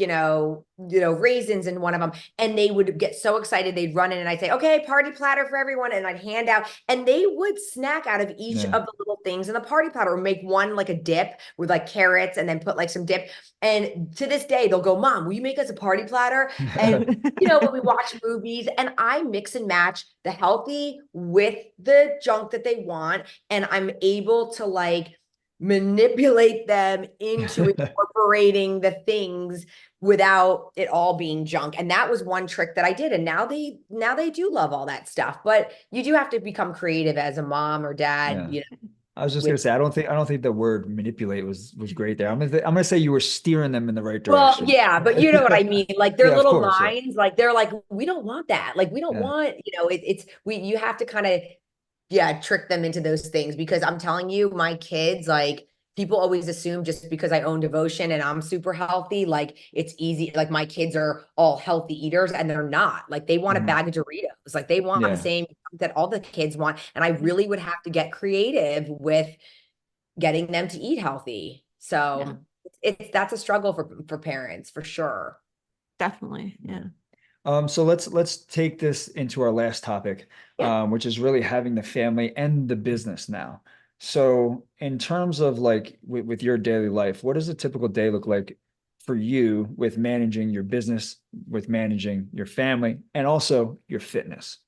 raisins in one of them. And they would get so excited. They'd run in and I'd say, okay, party platter for everyone. And I'd hand out, and they would snack out of each yeah. of the little things in the party platter or make one like a dip with like carrots and then put like some dip. And to this day, they'll go, Mom, will you make us a party platter? And when we watch movies, and I mix and match the healthy with the junk that they want. And I'm able to like manipulate them into incorporating the things without it all being junk. And that was one trick that I did. And now they do love all that stuff. But you do have to become creative as a mom or dad, Yeah. you know, I was just with gonna say, I don't think the word manipulate was great there. I'm gonna say you were steering them in the right well, direction. yeah, but you know what I mean? Like their Yeah, of little course. Yeah. minds, like they're like, we don't want that. Like we don't Yeah. want, you have to kind of, yeah, trick them into those things because I'm telling you, my kids, like people always assume just because I own Devotion and I'm super healthy, like it's easy. Like my kids are all healthy eaters and they're not. Like they want a Mhm. bag of Doritos. Like they want the Yeah. same that all the kids want. And I really would have to get creative with getting them to eat healthy. Yeah, So that's a struggle for parents for sure. definitely. Yeah. Yeah. So let's take this into our last topic, Yeah. which is really having the family and the business now. So in terms of like with your daily life, what does a typical day look like for you with managing your business, with managing your family, and also your fitness?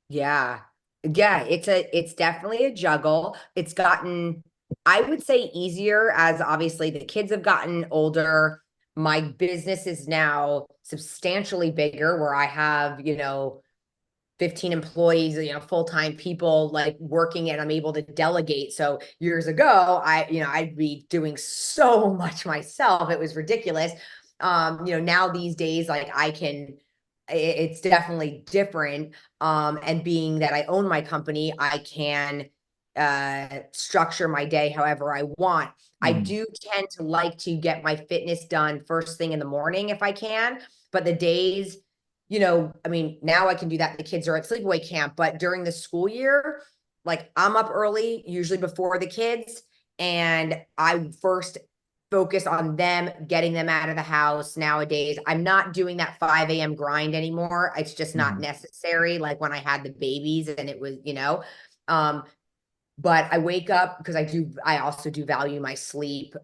Yeah. Yeah, it's definitely a juggle. It's gotten, I would say, easier as obviously the kids have gotten older. My business is now substantially bigger where I have, 15 employees, full-time people like working and I'm able to delegate. So years ago, I'd be doing so much myself. It was ridiculous. Now these days, like it's definitely different. And being that I own my company, I can structure my day however I want. I Mhm. do tend to like to get my fitness done first thing in the morning if I can, but the days, I mean, now I can do that. The kids are at sleepaway camp, but during the school year, like I'm up early, usually before the kids, and I first focus on them, getting them out of the house. Nowadays, I'm not doing that 5 a.m. grind anymore. It's just not Mhm. necessary. Like when I had the babies and it was, um, but I wake up because I also do value my sleep.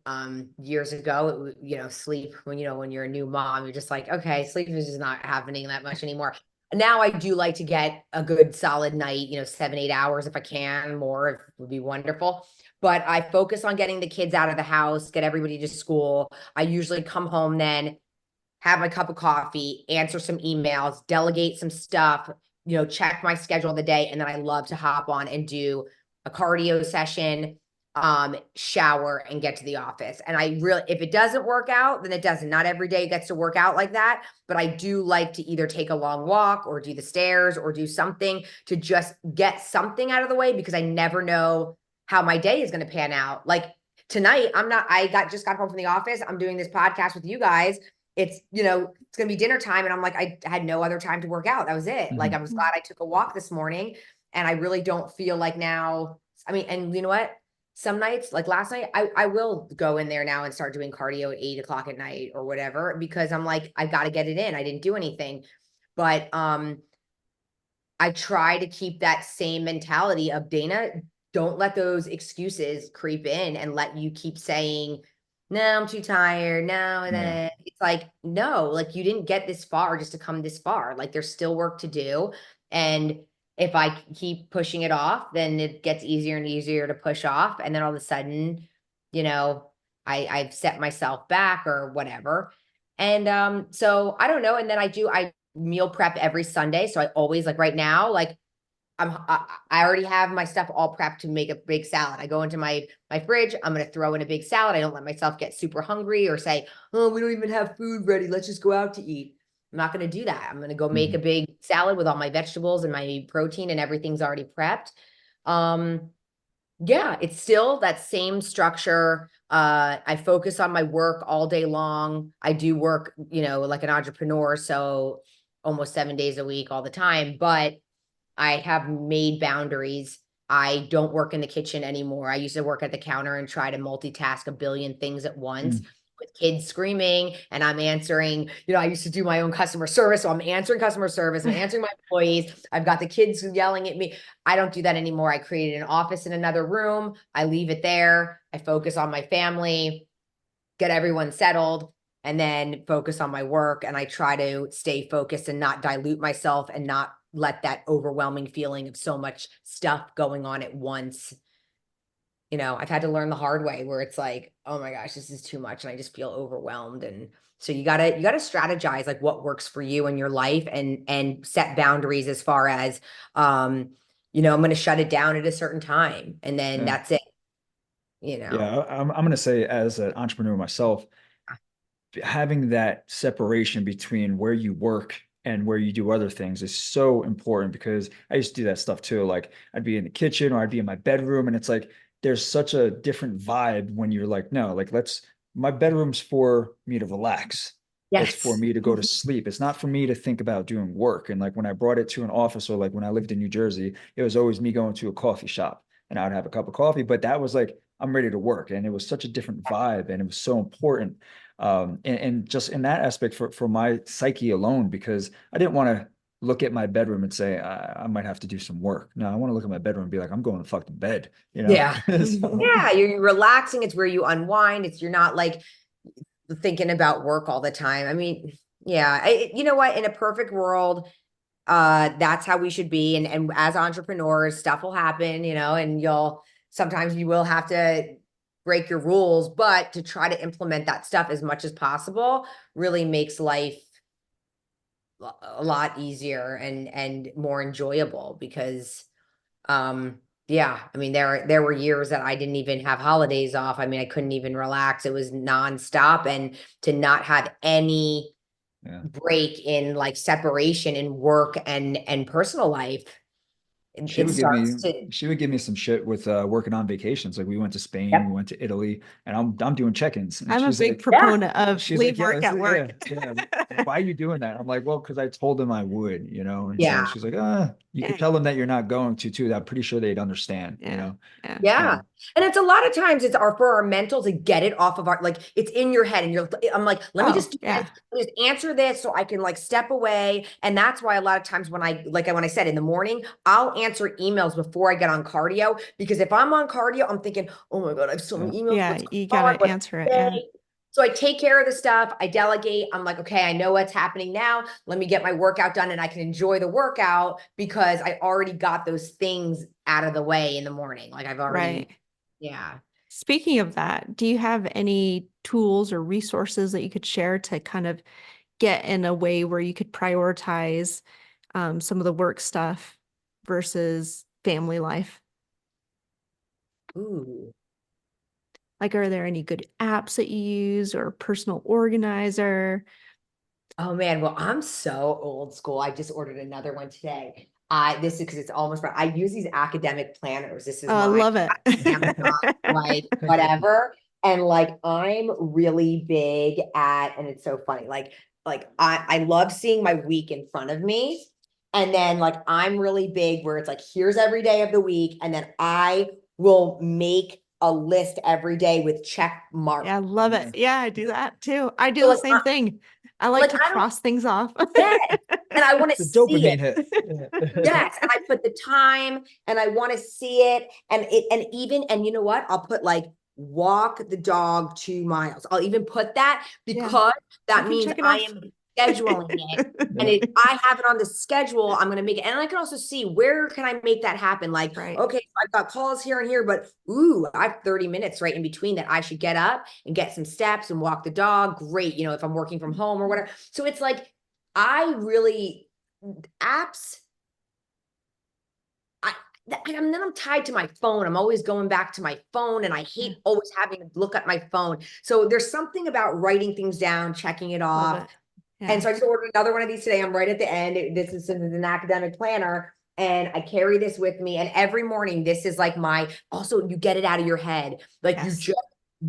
Years ago, sleep when you're a new mom, you're just like, okay, sleep is just not happening that much anymore. Now I do like to get a good solid night, 7, 8 hours if I can, more it would be wonderful. But I focus on getting the kids out of the house, get everybody to school. I usually come home then, have my cup of coffee, answer some emails, delegate some stuff, check my schedule of the day. And then I love to hop on and do a cardio session, shower and get to the office. And I really, if it doesn't work out, then it doesn't. Not every day gets to work out like that. But I do like to either take a long walk or do the stairs or do something to just get something out of the way because I never know how my day is going to pan out. Like tonight, just got home from the office. I'm doing this podcast with you guys. It's going to be dinner time. And I'm like, I had no other time to work out. That was it. Like, I Mhm. was glad I took a walk this morning and I really don't feel like now, I mean, and you know what? Some nights, like last night, I will go in there now and start doing cardio at 8 o'clock at night or whatever, because I'm like, I got to get it in. I didn't do anything, but, I try to keep that same mentality of Dana, don't let those excuses creep in and let you keep saying, no, I'm too tired. No, and Yeah. then it's like, no, like you didn't get this far just to come this far. Like there's still work to do. And if I keep pushing it off, then it gets easier and easier to push off. And then all of a sudden, you know, I've set myself back or whatever. And so I don't know. And then I meal prep every Sunday. So I always like right now, like I already have my stuff all prepped to make a big salad. I go into my fridge. I'm going to throw in a big salad. I don't let myself get super hungry or say, oh, we don't even have food ready. Let's just go out to eat. I'm not going to do that. I'm going to go make a Mhm. big salad with all my vegetables and my protein and everything's already prepped. Um, yeah, it's still that same structure. I focus on my work all day long. I do work, like an entrepreneur, so almost 7 days a week all the time, but I have made boundaries. I don't work in the kitchen anymore. I used to work at the counter and try to multitask a billion things at once Mhm. with kids screaming and I'm answering, I used to do my own customer service. So I'm answering customer service. I'm answering my employees. I've got the kids yelling at me. I don't do that anymore. I created an office in another room. I leave it there. I focus on my family, get everyone settled, and then focus on my work. And I try to stay focused and not dilute myself and not let that overwhelming feeling of so much stuff going on at once I've had to learn the hard way where it's like, oh my gosh, this is too much. And I just feel overwhelmed. And so you gotta strategize like what works for you in your life and set boundaries as far as, I'm going to shut it down at a certain time and then Yeah. that's it. Yeah. I'm going to say, as an entrepreneur myself, having that separation between where you work and where you do other things is so important, because I used to do that stuff too. Like I'd be in the kitchen or I'd be in my bedroom, and it's like there's such a different vibe when you're like, no, like my bedroom's for me to relax. It's for Yes. me to go to sleep. It's not for me to think about doing work. And like when I brought it to an office, or like when I lived in New Jersey, it was always me going to a coffee shop and I'd have a cup of coffee, but that was like, I'm ready to work. And it was such a different vibe, and it was so important, and just in that aspect for my psyche alone, because I didn't want to look at my bedroom and say I might have to do some work. No, I want to look at my bedroom and be like, I'm going to fucking bed, you know. Yeah. So, Yeah. You're relaxing. It's where you unwind. You're not like thinking about work all the time. I mean, yeah, you know what? In a perfect world, that's how we should be. And as entrepreneurs, stuff will happen, and sometimes you will have to break your rules, but to try to implement that stuff as much as possible really makes life a lot easier and more enjoyable because yeah, I mean there were years that I didn't even have holidays off. I mean, I couldn't even relax. It was nonstop, and to not have any yeah. break in like separation in work and personal life, She it would give me starts to. she would give me some shit with working on vacations. Like we went to Spain, we Yep. went to Italy, and I'm doing check-ins. And I'm a big Yeah. proponent of leave yeah, work at yeah, work. yeah. Why are you doing that? I'm like, well, because I told them I would, you know. And so Yeah. she's like, you could Yeah, tell them that you're not going to too. I'm pretty sure they'd understand, you yeah, know. yeah. Yeah. So And it's a lot of times it's for our mental to get it off of our, like it's in your head and I'm like, let me Oh, just do this, yeah, let me just answer this so I can like step away. And that's why a lot of times when I said in the morning, I'll answer emails before I get on cardio, because if I'm on cardio, I'm thinking, oh my God, I have so yeah. many emails. yeah. What's going You on? gotta What's answer it. Yeah, today? So I take care of the stuff. I delegate. I'm like, okay, I know what's happening now. Let me get my workout done and I can enjoy the workout because I already got those things out of the way in the morning. Like I've already, right. yeah. Speaking of that, do you have any tools or resources that you could share to kind of get in a way where you could prioritize some of the work stuff versus family life? Ooh. Like, are there any good apps that you use or personal organizer? Oh man, well, I'm so old school. I just ordered another one today. This is because it's almost right. I use these academic planners. This is Oh, I my love it. Amazon, like whatever. And like I'm really big at, and it's so funny, like I love seeing my week in front of me. And then like I'm really big where it's like, here's every day of the week. And then I will make a list every day with check mark. Yeah, I love it. Yeah. Yeah, I do that too. I do So the like, same thing. I like like to I don't, cross things off. yeah. And I want to The see dopamine it. hit. Yeah. Yes, and I put the time and I want to see it. And you know what? I'll put like walk the dog 2 miles. I'll even put that Yeah, because you that can means check it I off. am scheduling it. And Yeah. if I have it on the schedule, I'm going to make it. And I can also see where can I make that happen? Like, Right. okay, so I've got calls here and here, but ooh, I have 30 minutes right in between that I should get up and get some steps and walk the dog. Great. If I'm working from home or whatever. So it's like, I really, apps, and then I'm tied to my phone. I'm always going back to my phone and I Yeah, hate always having to look at my phone. So there's something about writing things down, checking it love off. it. And Yeah. so I just ordered another one of these today. I'm right at the end. This is an academic planner and I carry this with me. And every morning, this is like also you get it out of your head. Like you Yes. just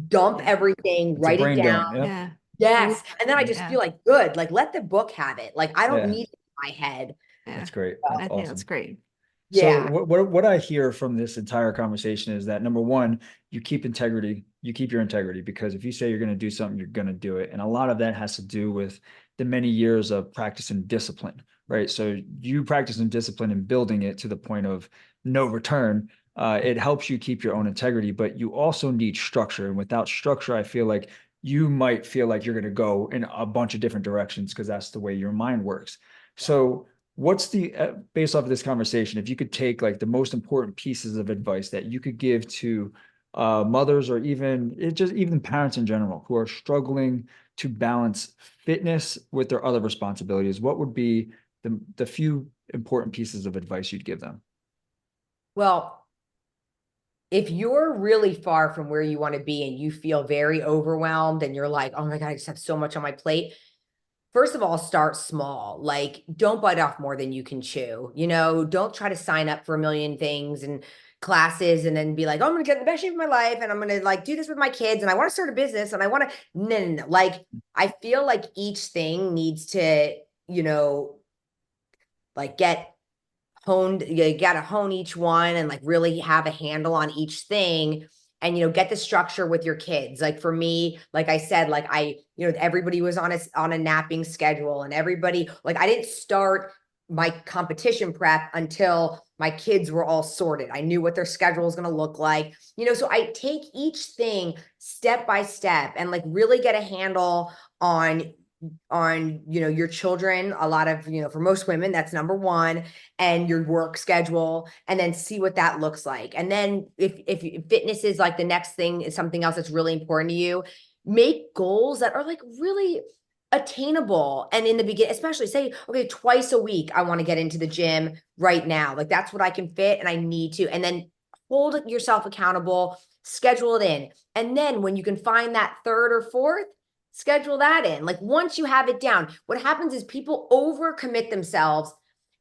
dump Yeah. everything, It's a write it brain down. dump. Yep. Yeah. I love Yes. And then I that. just Yeah. feel like good, like let the book have it. Like I don't Yeah. need it in my head. Yeah. That's great. That's I think that's awesome. great. So Yeah. what I hear from this entire conversation is that, number one, you keep integrity, you keep your integrity, because if you say you're going to do something, you're going to do it. And a lot of that has to do with the many years of practice and discipline, right? So you practice and discipline and building it to the point of no return. It helps you keep your own integrity, but you also need structure. And without structure, I feel like you might feel like you're going to go in a bunch of different directions because that's the way your mind works. So what's the based off of this conversation, if you could take like the most important pieces of advice that you could give to mothers, or even parents in general who are struggling to balance fitness with their other responsibilities, what would be the few important pieces of advice you'd give them? Well, if you're really far from where you want to be and you feel very overwhelmed and you're like, oh my God, I just have so much on my plate. First of all, start small. Like, don't bite off more than you can chew. Don't try to sign up for a million things and classes and then be like, oh, I'm going to get in the best shape of my life and I'm going to like do this with my kids and I want to start a business and I want to, no, no, no. Like, I feel like each thing needs to, you know, like get honed. You got to hone each one and like really have a handle on each thing and get the structure with your kids. Like for me, like I said, like everybody was on a napping schedule and everybody, like I didn't start my competition prep until my kids were all sorted. I knew what their schedule was going to look like, so I take each thing step by step and like really get a handle on your children. A lot of, for most women, that's number one, and your work schedule, and then see what that looks like. And then if fitness is like the next thing, is something else that's really important to you, make goals that are like really attainable. And in the beginning, especially say, okay, twice a week, I want to get into the gym right now. Like that's what I can fit and I need to. And then hold yourself accountable, schedule it in. And then when you can find that third or fourth, schedule that in. Like once you have it down, what happens is people overcommit themselves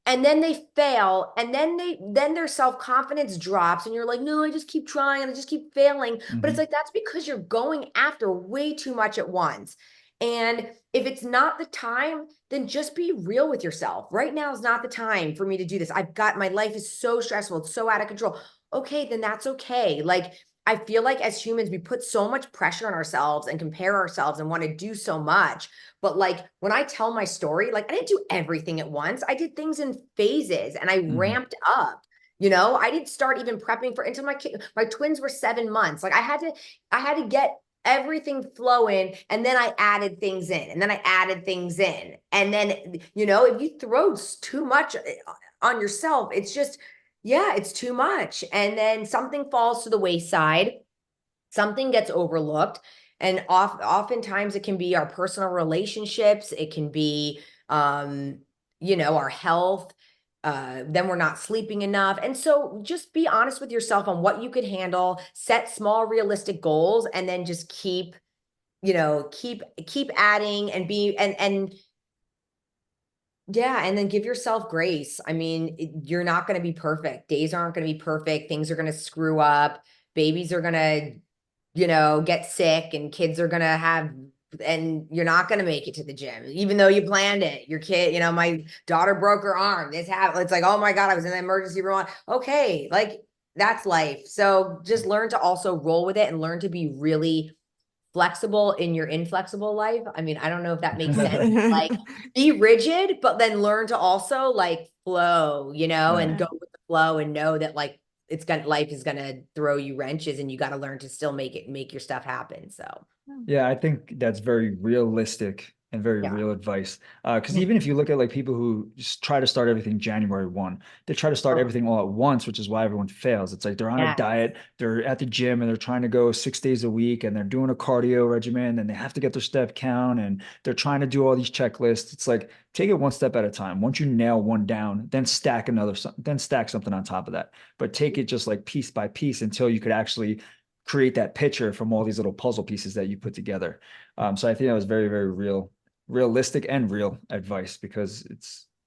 and then they fail and then their self-confidence drops and you're like, no, I just keep trying and I just keep failing. But it's like, that's because you're going after way too much at once. And if it's not the time, then just be real with yourself. Right now is not the time for me to do this. My life is so stressful. It's so out of control. Okay, then that's okay. Like, I feel like as humans, we put so much pressure on ourselves and compare ourselves and want to do so much. But like when I tell my story, like I didn't do everything at once. I did things in phases and I ramped up. I didn't start even prepping for until my twins were 7 months. Like I had to get everything flowing and then I added things in and then I added things in. And then, if you throw too much on yourself, it's just, yeah, it's too much. And then something falls to the wayside, something gets overlooked. And oftentimes it can be our personal relationships. It can be, our health. Then we're not sleeping enough. And so just be honest with yourself on what you could handle, set small, realistic goals, and then just keep adding and yeah. And then give yourself grace. I mean, you're not going to be perfect. Days aren't going to be perfect. Things are going to screw up. Babies are going to, get sick and kids are going to have, and you're not going to make it to the gym, even though you planned it. Your kid, my daughter broke her arm. It's like, oh my God, I was in the emergency room. Okay. Like that's life. So just learn to also roll with it and learn to be really flexible in your inflexible life. I mean, I don't know if that makes sense. Like be rigid, but then learn to also like flow, and go with the flow and know that like life is gonna throw you wrenches and you got to learn to still make your stuff happen. So Yeah, I think that's very realistic and very yeah. real advice. Because even if you look at like people who just try to start everything January 1, they try to start everything all at once, which is why everyone fails. It's like they're on a diet, they're at the gym and they're trying to go 6 days a week and they're doing a cardio regimen and they have to get their step count and they're trying to do all these checklists. It's like take it one step at a time. Once you nail one down, then stack something on top of that. But take it just like piece by piece until you could actually create that picture from all these little puzzle pieces that you put together. So I think that was very, very realistic and real advice because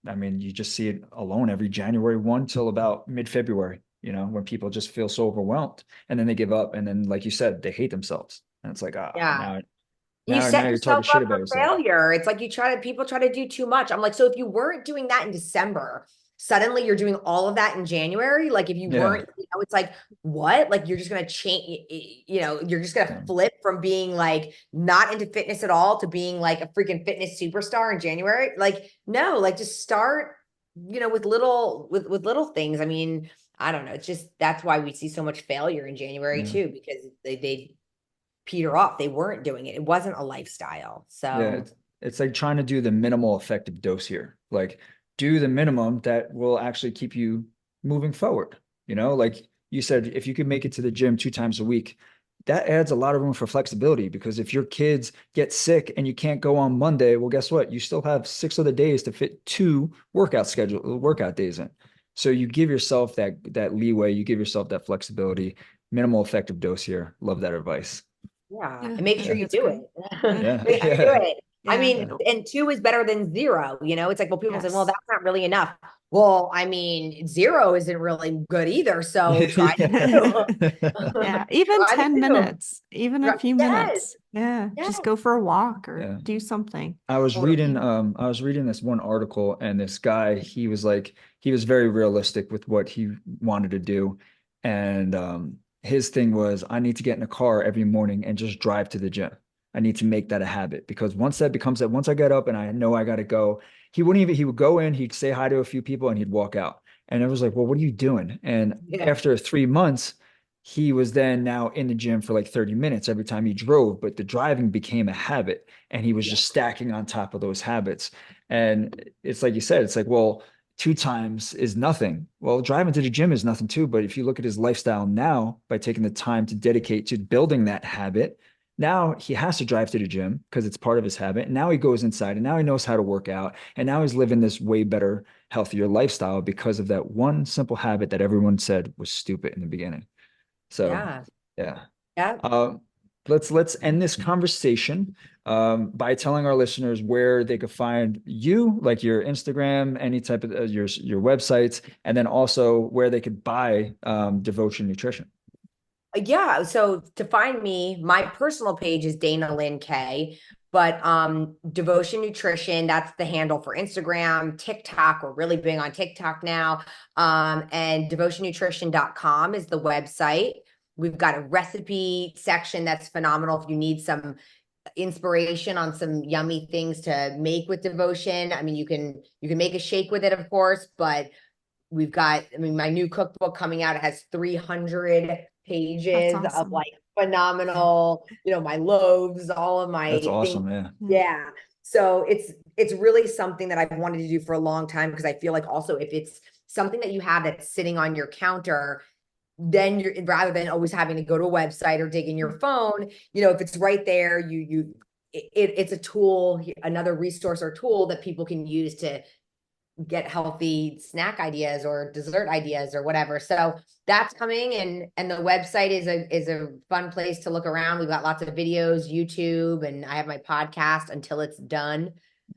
I mean, you just see it alone every January 1 till about mid-February, when people just feel so overwhelmed and then they give up. And then, like you said, they hate themselves. And it's like, Yeah. You now set you're talking yourself shit up about for yourself. failure. It's like people try to do too much. I'm like, so if you weren't doing that in December, suddenly you're doing all of that in January. Like if you weren't, it's like, what? Like you're just going to change, you're just going to flip from being like not into fitness at all to being like a freaking fitness superstar in January. Like, no, like just start, with little things. I mean, I don't know. It's just, that's why we see so much failure in January too, because they peter off. They weren't doing it. It wasn't a lifestyle. So it's like trying to do the minimal effective dose here. Like do the minimum that will actually keep you moving forward. Like you said if you could make it to the gym 2 times a week, that adds a lot of room for flexibility, because if your kids get sick and you can't go on Monday, well, guess what? You still have 6 other days to fit 2 workout days in. So you give yourself that leeway, you give yourself that flexibility. Minimal effective dose here. Love that advice. Yeah. Yeah, And make sure you do great. it. Yeah. Make sure you do it. I Yeah. mean, and 2 is better than 0. It's like, well, people say, well, Yes. that's not really enough. Well, I mean, 0 isn't really good either. So try to Yeah, even try to 10 do. minutes, even a few Yes. minutes. Yeah, Yes. just go for a walk or Yeah. do something. I was Totally. reading this one article, and this guy, he was very realistic with what he wanted to do. And his thing was, I need to get in a car every morning and just drive to the gym. I need to make that a habit, because once I get up and I know I got to go, he would go in, he'd say hi to a few people and he'd walk out. And it was like, well, what are you doing? And Yeah. after 3 months, he was then now in the gym for like 30 minutes every time he drove, but the driving became a habit, and he was just stacking on top of those habits. And it's like you said, it's like, well, 2 times is nothing. Well, driving to the gym is nothing too. But if you look at his lifestyle now, by taking the time to dedicate to building that habit, now he has to drive to the gym because it's part of his habit. And now he goes inside and now he knows how to work out. And now he's living this way better, healthier lifestyle because of that one simple habit that everyone said was stupid in the beginning. So, Yeah. yeah. Yeah. Let's end this conversation by telling our listeners where they could find you, like your Instagram, any type of your websites, and then also where they could buy Devotion Nutrition. Yeah. So to find me, my personal page is Dana Lynn Kaye, but Devotion Nutrition, that's the handle for Instagram, TikTok. We're really big on TikTok now. And devotionnutrition.com is the website. We've got a recipe section that's phenomenal if you need some inspiration on some yummy things to make with Devotion. I mean, you can make a shake with it, of course, but we've got, my new cookbook coming out. It has 300 pages That's awesome. of like phenomenal, my loaves, all of my That's things. awesome. Yeah. Yeah. So it's really something that I've wanted to do for a long time, because I feel like also if it's something that you have that's sitting on your counter, then you're, rather than always having to go to a website or dig in your phone, if it's right there, it's a tool, another resource or tool that people can use to get healthy snack ideas or dessert ideas or whatever. So that's coming, and the website is a fun place to look around. We've got lots of videos, YouTube, and I have my podcast, Until It's Done,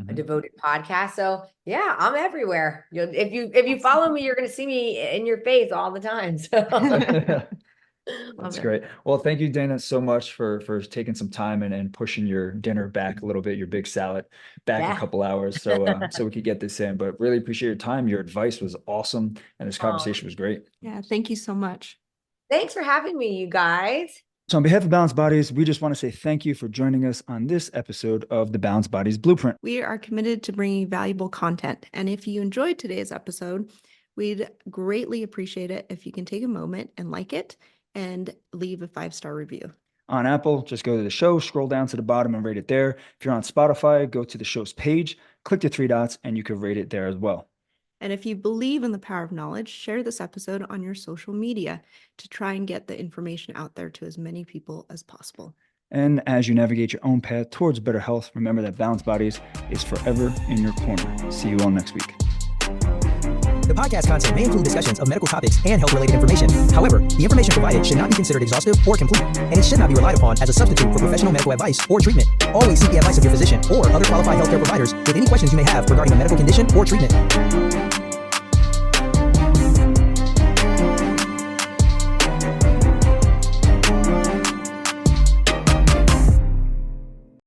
a devoted podcast. So yeah, I'm everywhere. If you follow me, you're going to see me in your face all the time. So That's great. Well, thank you, Dana, so much for taking some time and pushing your dinner back a little bit, your big salad back a couple hours, so we could get this in. But really appreciate your time. Your advice was awesome, and this conversation was great. Yeah, thank you so much. Thanks for having me, you guys. So on behalf of Balanced Bodies, we just want to say thank you for joining us on this episode of the Balanced Bodies Blueprint. We are committed to bringing valuable content. And if you enjoyed today's episode, we'd greatly appreciate it if you can take a moment and like it and leave a 5-star review. On Apple, just go to the show, scroll down to the bottom and rate it there. If you're on Spotify, go to the show's page, click the 3 dots, and you can rate it there as well. And if you believe in the power of knowledge, share this episode on your social media to try and get the information out there to as many people as possible. And as you navigate your own path towards better health, remember that Balanced Bodies is forever in your corner. See you all next week. The podcast content may include discussions of medical topics and health-related information. However, the information provided should not be considered exhaustive or complete, and it should not be relied upon as a substitute for professional medical advice or treatment. Always seek the advice of your physician or other qualified healthcare providers with any questions you may have regarding a medical condition or treatment.